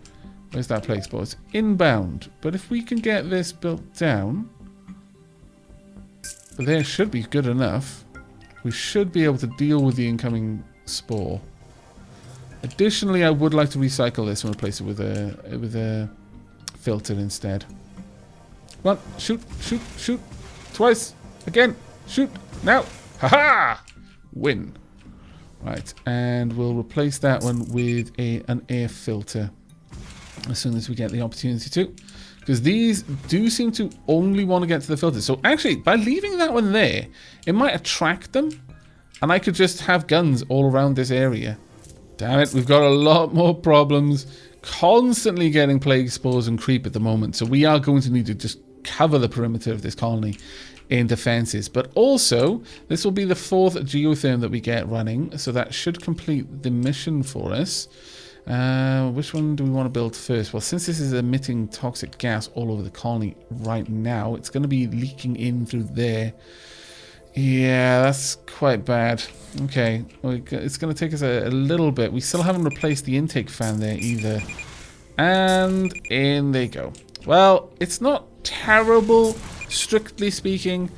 Where's that plague spore? It's inbound. But if we can get this built down... There should be good enough. We should be able to deal with the incoming spore. Additionally, I would like to recycle this and replace it with a filter instead. One, shoot, shoot, shoot. Twice. Again. Shoot. Now. Haha! Win. Right, and we'll replace that one with an air filter as soon as we get the opportunity to. Because these do seem to only want to get to the filter. So actually, by leaving that one there, it might attract them. And I could just have guns all around this area. Damn it, we've got a lot more problems. Constantly getting plague spores and creep at the moment. So we are going to need to just cover the perimeter of this colony in defenses. But also, this will be the 4th geotherm that we get running. So that should complete the mission for us. Which one do we want to build first? Well, since this is emitting toxic gas all over the colony right now, it's going to be leaking in through there. Yeah, that's quite bad. Okay, it's going to take us a little bit. We still haven't replaced the intake fan there either. And in they go. Well, it's not terrible, strictly speaking,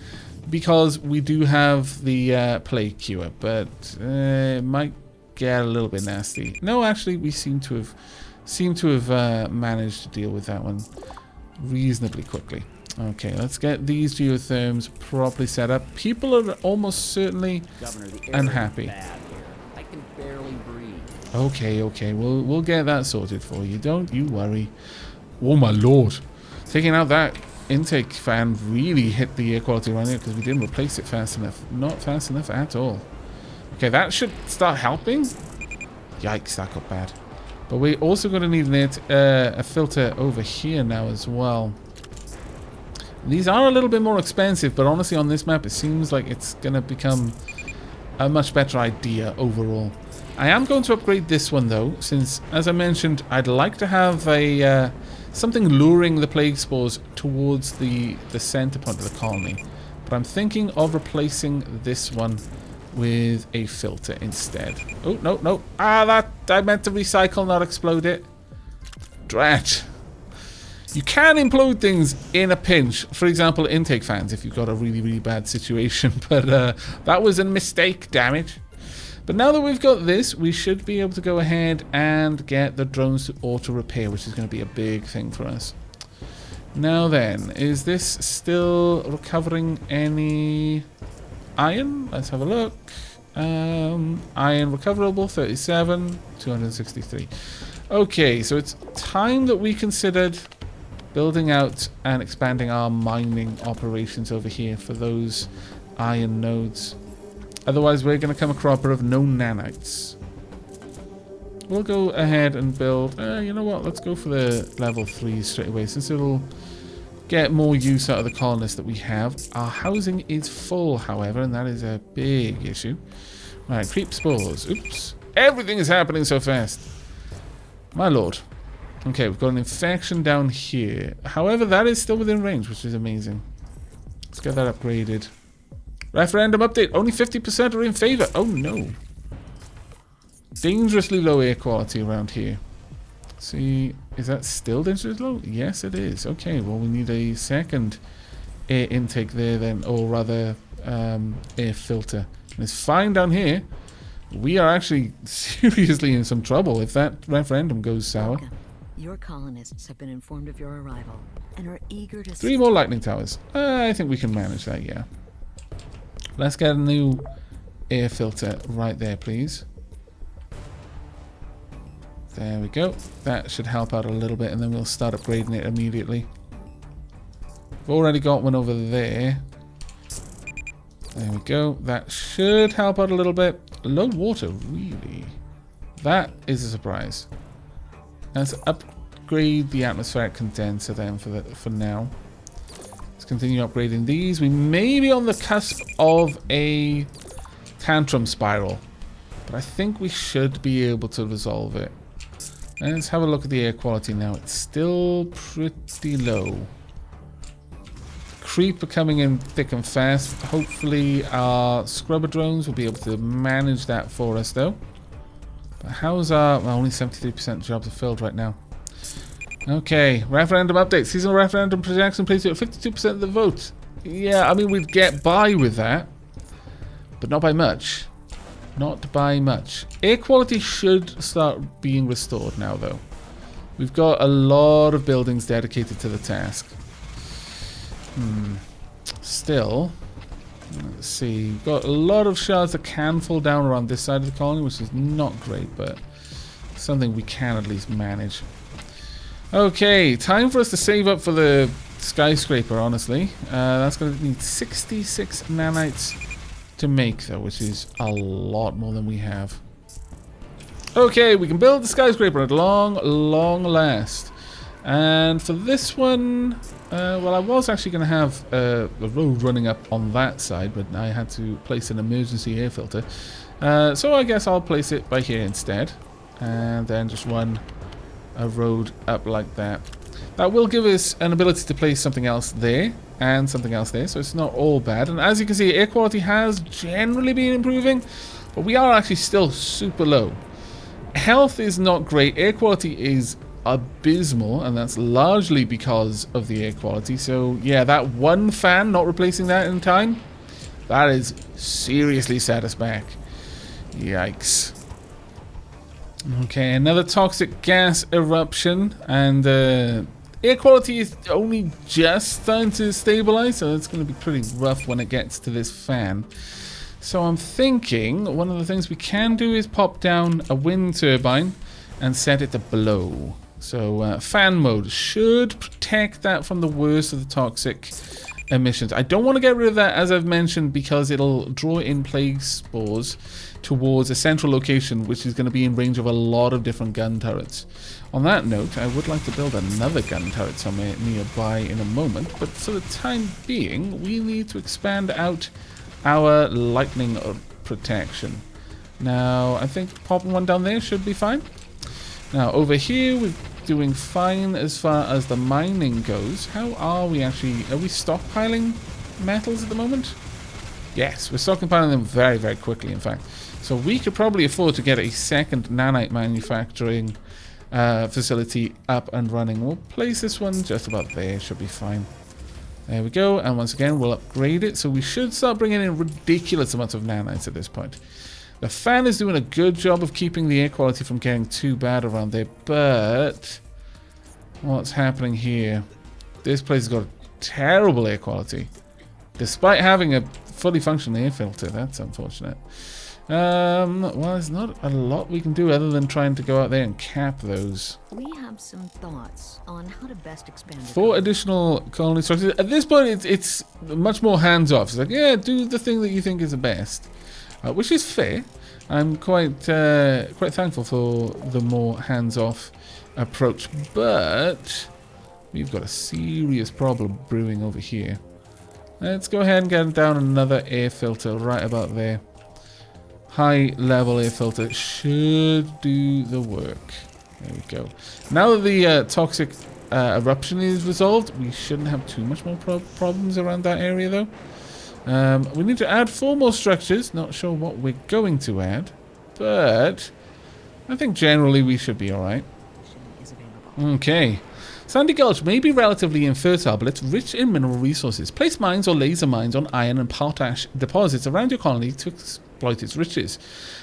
because we do have the plague cure, but it might get a little bit nasty. No, actually, we seem to have managed to deal with that one reasonably quickly. Okay, let's get these geotherms properly set up. People are almost certainly unhappy. I can barely breathe. Okay, we'll get that sorted for you. Don't you worry. Oh my lord, taking out that intake fan really hit the air quality around here because we didn't replace it fast enough. Not fast enough at all. Okay, that should start helping. Yikes, that got bad. But we're also going to need a filter over here now as well. These are a little bit more expensive, but honestly on this map it seems like it's going to become a much better idea overall. I am going to upgrade this one though, since as I mentioned I'd like to have a something luring the plague spores towards the center point of the colony. But I'm thinking of replacing this one with a filter instead. Oh, no. Ah, I meant to recycle, not explode it. Drat. You can implode things in a pinch. For example, intake fans if you've got a really, really bad situation. But that was a mistake, damn it. But now that we've got this, we should be able to go ahead and get the drones to auto-repair, which is going to be a big thing for us. Now then, is this still recovering any iron? Let's have a look. Iron recoverable, 37, 263. Okay, so it's time that we considered building out and expanding our mining operations over here for those iron nodes. Otherwise, we're going to come a cropper of no nanites. We'll go ahead and build... you know what? Let's go for the level 3 straight away, since it'll get more use out of the colonists that we have. Our housing is full, however, and that is a big issue. Right, creep spores. Oops. Everything is happening so fast. My lord. Okay, we've got an infection down here. However, that is still within range, which is amazing. Let's get that upgraded. Referendum update. Only 50% are in favor. Oh, no. Dangerously low air quality around here. See, is that still dangerously low? Yes, it is. Okay, well, we need a second air intake there then, or rather, air filter. And it's fine down here. We are actually seriously in some trouble if that referendum goes sour. Your colonists have been informed of your arrival and are eager to... 3 more lightning towers. I think we can manage that, yeah. Let's get a new air filter right there, please. There we go. That should help out a little bit, and then we'll start upgrading it immediately. We've already got one over there. There we go. That should help out a little bit. Low water, really? That is a surprise. Let's upgrade the atmospheric condenser then for now. Let's continue upgrading these. We may be on the cusp of a tantrum spiral, but I think we should be able to resolve it. Let's have a look at the air quality now. It's still pretty low. Creep are coming in thick and fast. Hopefully our scrubber drones will be able to manage that for us though. But how's our... well, only 73% jobs are filled right now. Okay, referendum update. Seasonal referendum projection places you at 52% of the vote. Yeah, I mean, we'd get by with that. But not by much. Not by much. Air quality should start being restored now, though. We've got a lot of buildings dedicated to the task. Still, let's see. We've got a lot of shards that can fall down around this side of the colony, which is not great, but something we can at least manage. Okay, time for us to save up for the skyscraper, honestly. That's going to need 66 nanites to make, though, which is a lot more than we have. Okay, we can build the skyscraper at long last. And for this one, well, I was actually going to have a road running up on that side, but I had to place an emergency air filter. So I guess I'll place it by here instead. And then just run a road up like that. That will give us an ability to place something else there and something else there, so it's not all bad. And as you can see, air quality has generally been improving, but we are actually still super low. Health is not great. Air quality is abysmal, and that's largely because of the air quality. So yeah, that one fan, not replacing that in time, that is seriously set us back. Yikes. Okay, another toxic gas eruption, and air quality is only just starting to stabilize, so it's going to be pretty rough when it gets to this fan. So I'm thinking one of the things we can do is pop down a wind turbine and set it to blow. So fan mode should protect that from the worst of the toxic emissions. I don't want to get rid of that, as I've mentioned, because it'll draw in plague spores towards a central location, which is going to be in range of a lot of different gun turrets. On that note, I would like to build another gun turret somewhere nearby in a moment, but for the time being, we need to expand out our lightning protection. Now, I think popping one down there should be fine. Now, over here, we're doing fine as far as the mining goes. How are we actually... are we stockpiling metals at the moment? Yes, we're stockpiling them very, very quickly, in fact. So we could probably afford to get a second nanite manufacturing facility up and running. We'll place this one just about there. Should be fine. There we go. And once again, we'll upgrade it. So we should start bringing in ridiculous amounts of nanites at this point. The fan is doing a good job of keeping the air quality from getting too bad around there. But what's happening here? This place has got terrible air quality, despite having a fully functioning air filter. That's unfortunate. Well, there's not a lot we can do other than trying to go out there and cap those. We have some thoughts on how to best expand the 4 additional colony structures. At this point, it's much more hands-off. It's like, yeah, do the thing that you think is the best. Which is fair. I'm quite thankful for the more hands-off approach, but we've got a serious problem brewing over here. Let's go ahead and get down another air filter right about there. High-level air filter should do the work. There we go. Now that the toxic eruption is resolved, we shouldn't have too much more problems around that area, though. We need to add 4 more structures. Not sure what we're going to add, but I think generally we should be alright. Okay. Sandy Gulch may be relatively infertile, but it's rich in mineral resources. Place mines or laser mines on iron and potash deposits around your colony to exploit its riches.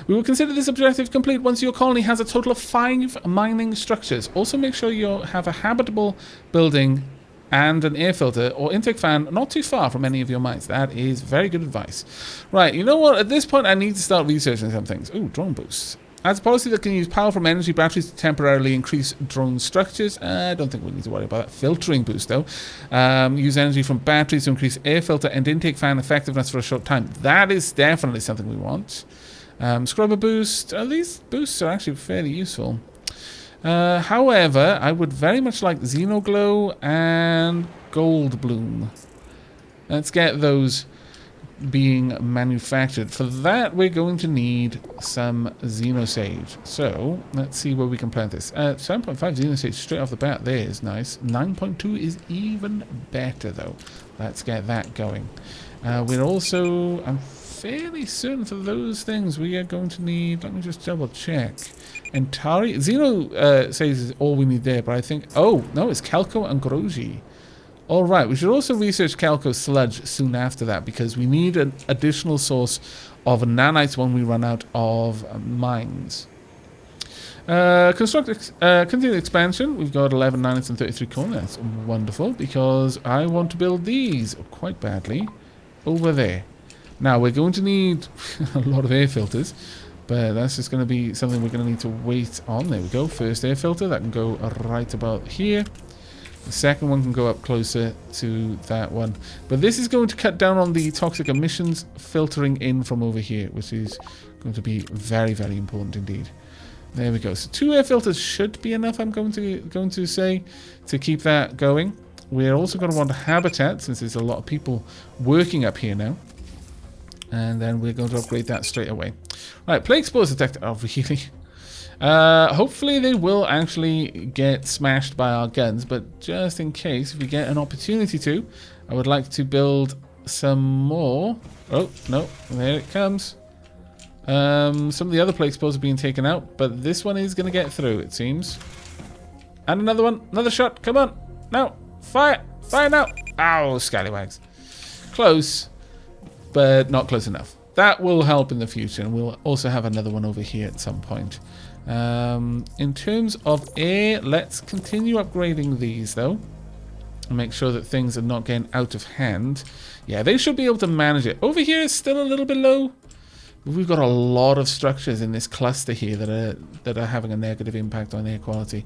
We will consider this objective complete once your colony has a total of 5 mining structures. Also make sure you have a habitable building and an air filter or intake fan not too far from any of your mines. That is very good advice. Right, you know what? At this point, I need to start researching some things. Ooh, drone boosts. As a policy that can use power from energy batteries to temporarily increase drone structures. I don't think we need to worry about that. Filtering boost, though. Use energy from batteries to increase air filter and intake fan effectiveness for a short time. That is definitely something we want. Scrubber boost. These boosts are actually fairly useful. However, I would very much like Xenoglow and Gold Bloom. Let's get those being manufactured. For that, we're going to need some Xenosage. So, let's see where we can plant this. 7.5 Xenosage straight off the bat. There is nice. 9.2 is even better, though. Let's get that going. We're also... I'm fairly certain for those things we are going to need... Let me just double check. Entari... Xenosage is all we need there, but I think... Oh, no, it's Calco and Groji. Alright, we should also research Calco Sludge soon after that, because we need an additional source of nanites when we run out of mines. Continue expansion. We've got 11 nanites and 33 corn. That's wonderful, because I want to build these quite badly over there. Now, we're going to need a lot of air filters, but that's just going to be something we're going to need to wait on. There we go. First air filter. That can go right about here. The second one can go up closer to that one. But this is going to cut down on the toxic emissions filtering in from over here, which is going to be very, very important indeed. There we go. So 2 air filters should be enough, I'm going to say, to keep that going. We're also going to want a habitat, since there's a lot of people working up here now. And then we're going to upgrade that straight away. Right, plague spores detected. Oh, really? Hopefully they will actually get smashed by our guns, but just in case, if we get an opportunity to, I would like to build some more. Oh, no, there it comes. Some of the other plague spores are being taken out, but this one is going to get through, it seems. And another one, another shot, come on, no, fire, fire now. Ow, scallywags. Close, but not close enough. That will help in the future, and we'll also have another one over here at some point. In terms of air, let's continue upgrading these though, and make sure that things are not getting out of hand. Yeah, they should be able to manage it. Over here is still a little bit low, but we've got a lot of structures in this cluster here that are having a negative impact on air quality.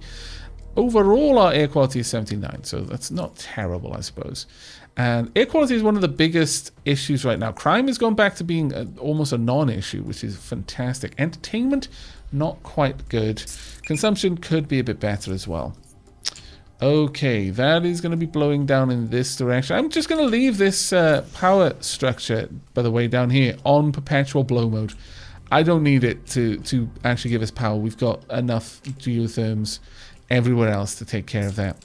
Overall, our air quality is 79, so that's not terrible, I suppose. And air quality is one of the biggest issues right now. Crime has gone back to being almost a non-issue, which is fantastic. Entertainment, not quite good. Consumption could be a bit better as well. Okay, that is going to be blowing down in this direction. I'm just going to leave this power structure, by the way, down here on perpetual blow mode. I don't need it to actually give us power. We've got enough geotherms everywhere else to take care of that.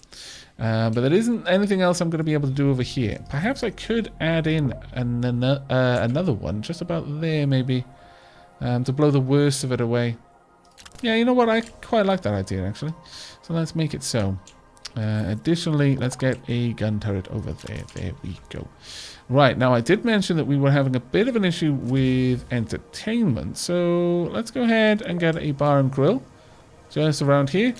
But there isn't anything else I'm going to be able to do over here. Perhaps I could add in another one, just about there maybe, to blow the worst of it away. Yeah, you know what? I quite like that idea, actually. So let's make it so. Additionally, let's get a gun turret over there. There we go. Right, now I did mention that we were having a bit of an issue with entertainment. So let's go ahead and get a bar and grill just around here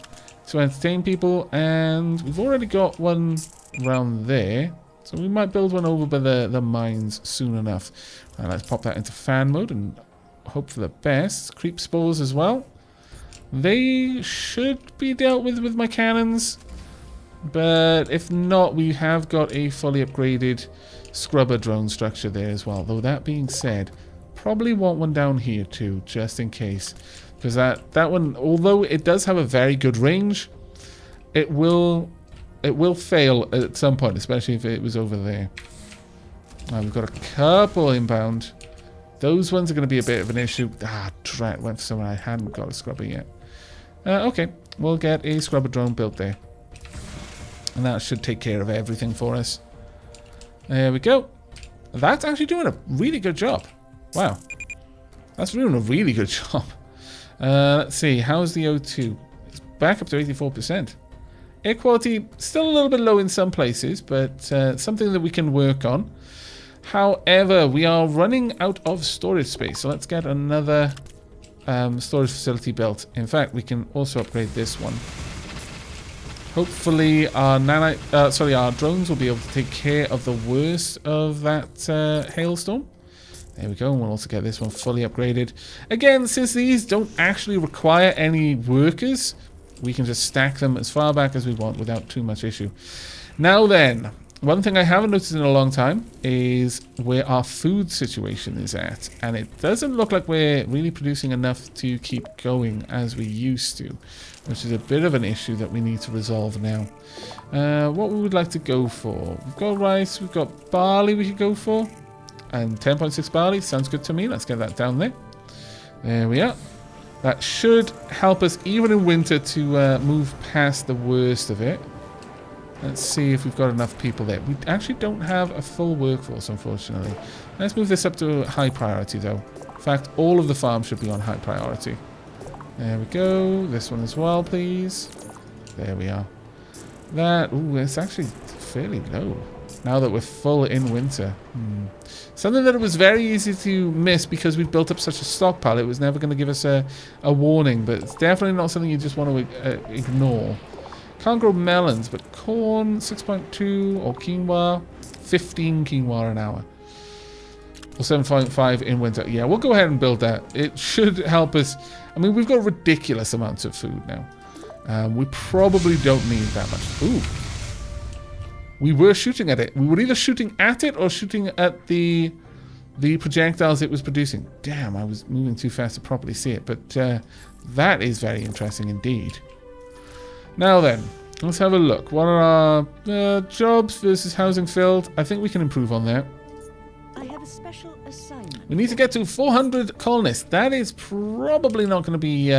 to entertain people, and we've already got one around there, so we might build one over by the mines soon enough. Let's pop that into fan mode and hope for the best. Creep spores as well. They should be dealt with my cannons, but if not, we have got a fully upgraded scrubber drone structure there as well. Though that being said, probably want one down here too, just in case. Because that one, although it does have a very good range, it will fail at some point, especially if it was over there. We've got a couple inbound. Those ones are going to be a bit of an issue. Ah, drat, went for someone I hadn't got a scrubber yet. Okay, we'll get a scrubber drone built there. And that should take care of everything for us. There we go. That's actually doing a really good job. Wow. That's doing a really good job. Let's see, how's the O2? It's back up to 84%. Air quality, still a little bit low in some places, but something that we can work on. However, we are running out of storage space, so let's get another storage facility built. In fact, we can also upgrade this one. Hopefully our our drones will be able to take care of the worst of that hailstorm. There we go, and we'll also get this one fully upgraded. Again, since these don't actually require any workers, we can just stack them as far back as we want without too much issue. Now then, one thing I haven't noticed in a long time is where our food situation is at. And it doesn't look like we're really producing enough to keep going as we used to, which is a bit of an issue that we need to resolve now. What we would like to go for. We've got rice, we've got barley we could go for. And 10.6 barley, sounds good to me. Let's get that down there. There we are. That should help us, even in winter, to move past the worst of it. Let's see if we've got enough people there. We actually don't have a full workforce, unfortunately. Let's move this up to high priority, though. In fact, all of the farms should be on high priority. There we go. This one as well, please. There we are. That, ooh, it's actually fairly low now that we're full in winter. Something that it was very easy to miss because we've built up such a stockpile. It was never going to give us a warning, but it's definitely not something you just want to ignore. Can't grow melons, but corn 6.2 or quinoa 15 quinoa an hour. Or 7.5 in winter. Yeah, we'll go ahead and build that. It should help us. I mean, we've got ridiculous amounts of food now. We probably don't need that much. Ooh. We were shooting at it. We were either shooting at it or shooting at the projectiles it was producing. Damn, I was moving too fast to properly see it. But that is very interesting indeed. Now then, let's have a look. What are our jobs versus housing filled? I think we can improve on that. I have a special assignment. We need to get to 400 colonists. That is probably not going to be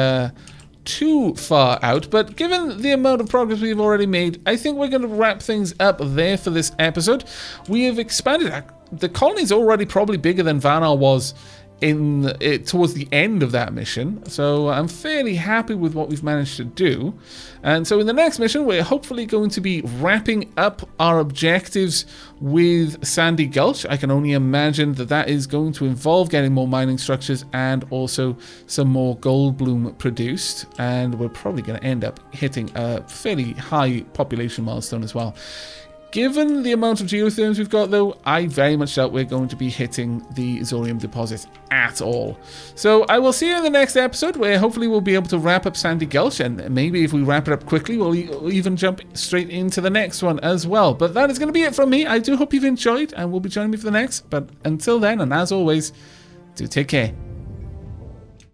too far out, but given the amount of progress we've already made, I think we're going to wrap things up there for this episode. We have expanded. The colony is already probably bigger than Vanaar was towards the end of that mission, so I'm fairly happy with what we've managed to do. And so in the next mission, we're hopefully going to be wrapping up our objectives with Sandy Gulch. I can only imagine that that is going to involve getting more mining structures and also some more gold bloom produced, and we're probably going to end up hitting a fairly high population milestone as well. Given the amount of geotherms we've got, though, I very much doubt we're going to be hitting the Zorium deposits at all. So I will see you in the next episode, where hopefully we'll be able to wrap up Sandy Gulch, and maybe if we wrap it up quickly, we'll even jump straight into the next one as well. But that is going to be it from me. I do hope you've enjoyed, and will be joining me for the next. But until then, and as always, do take care.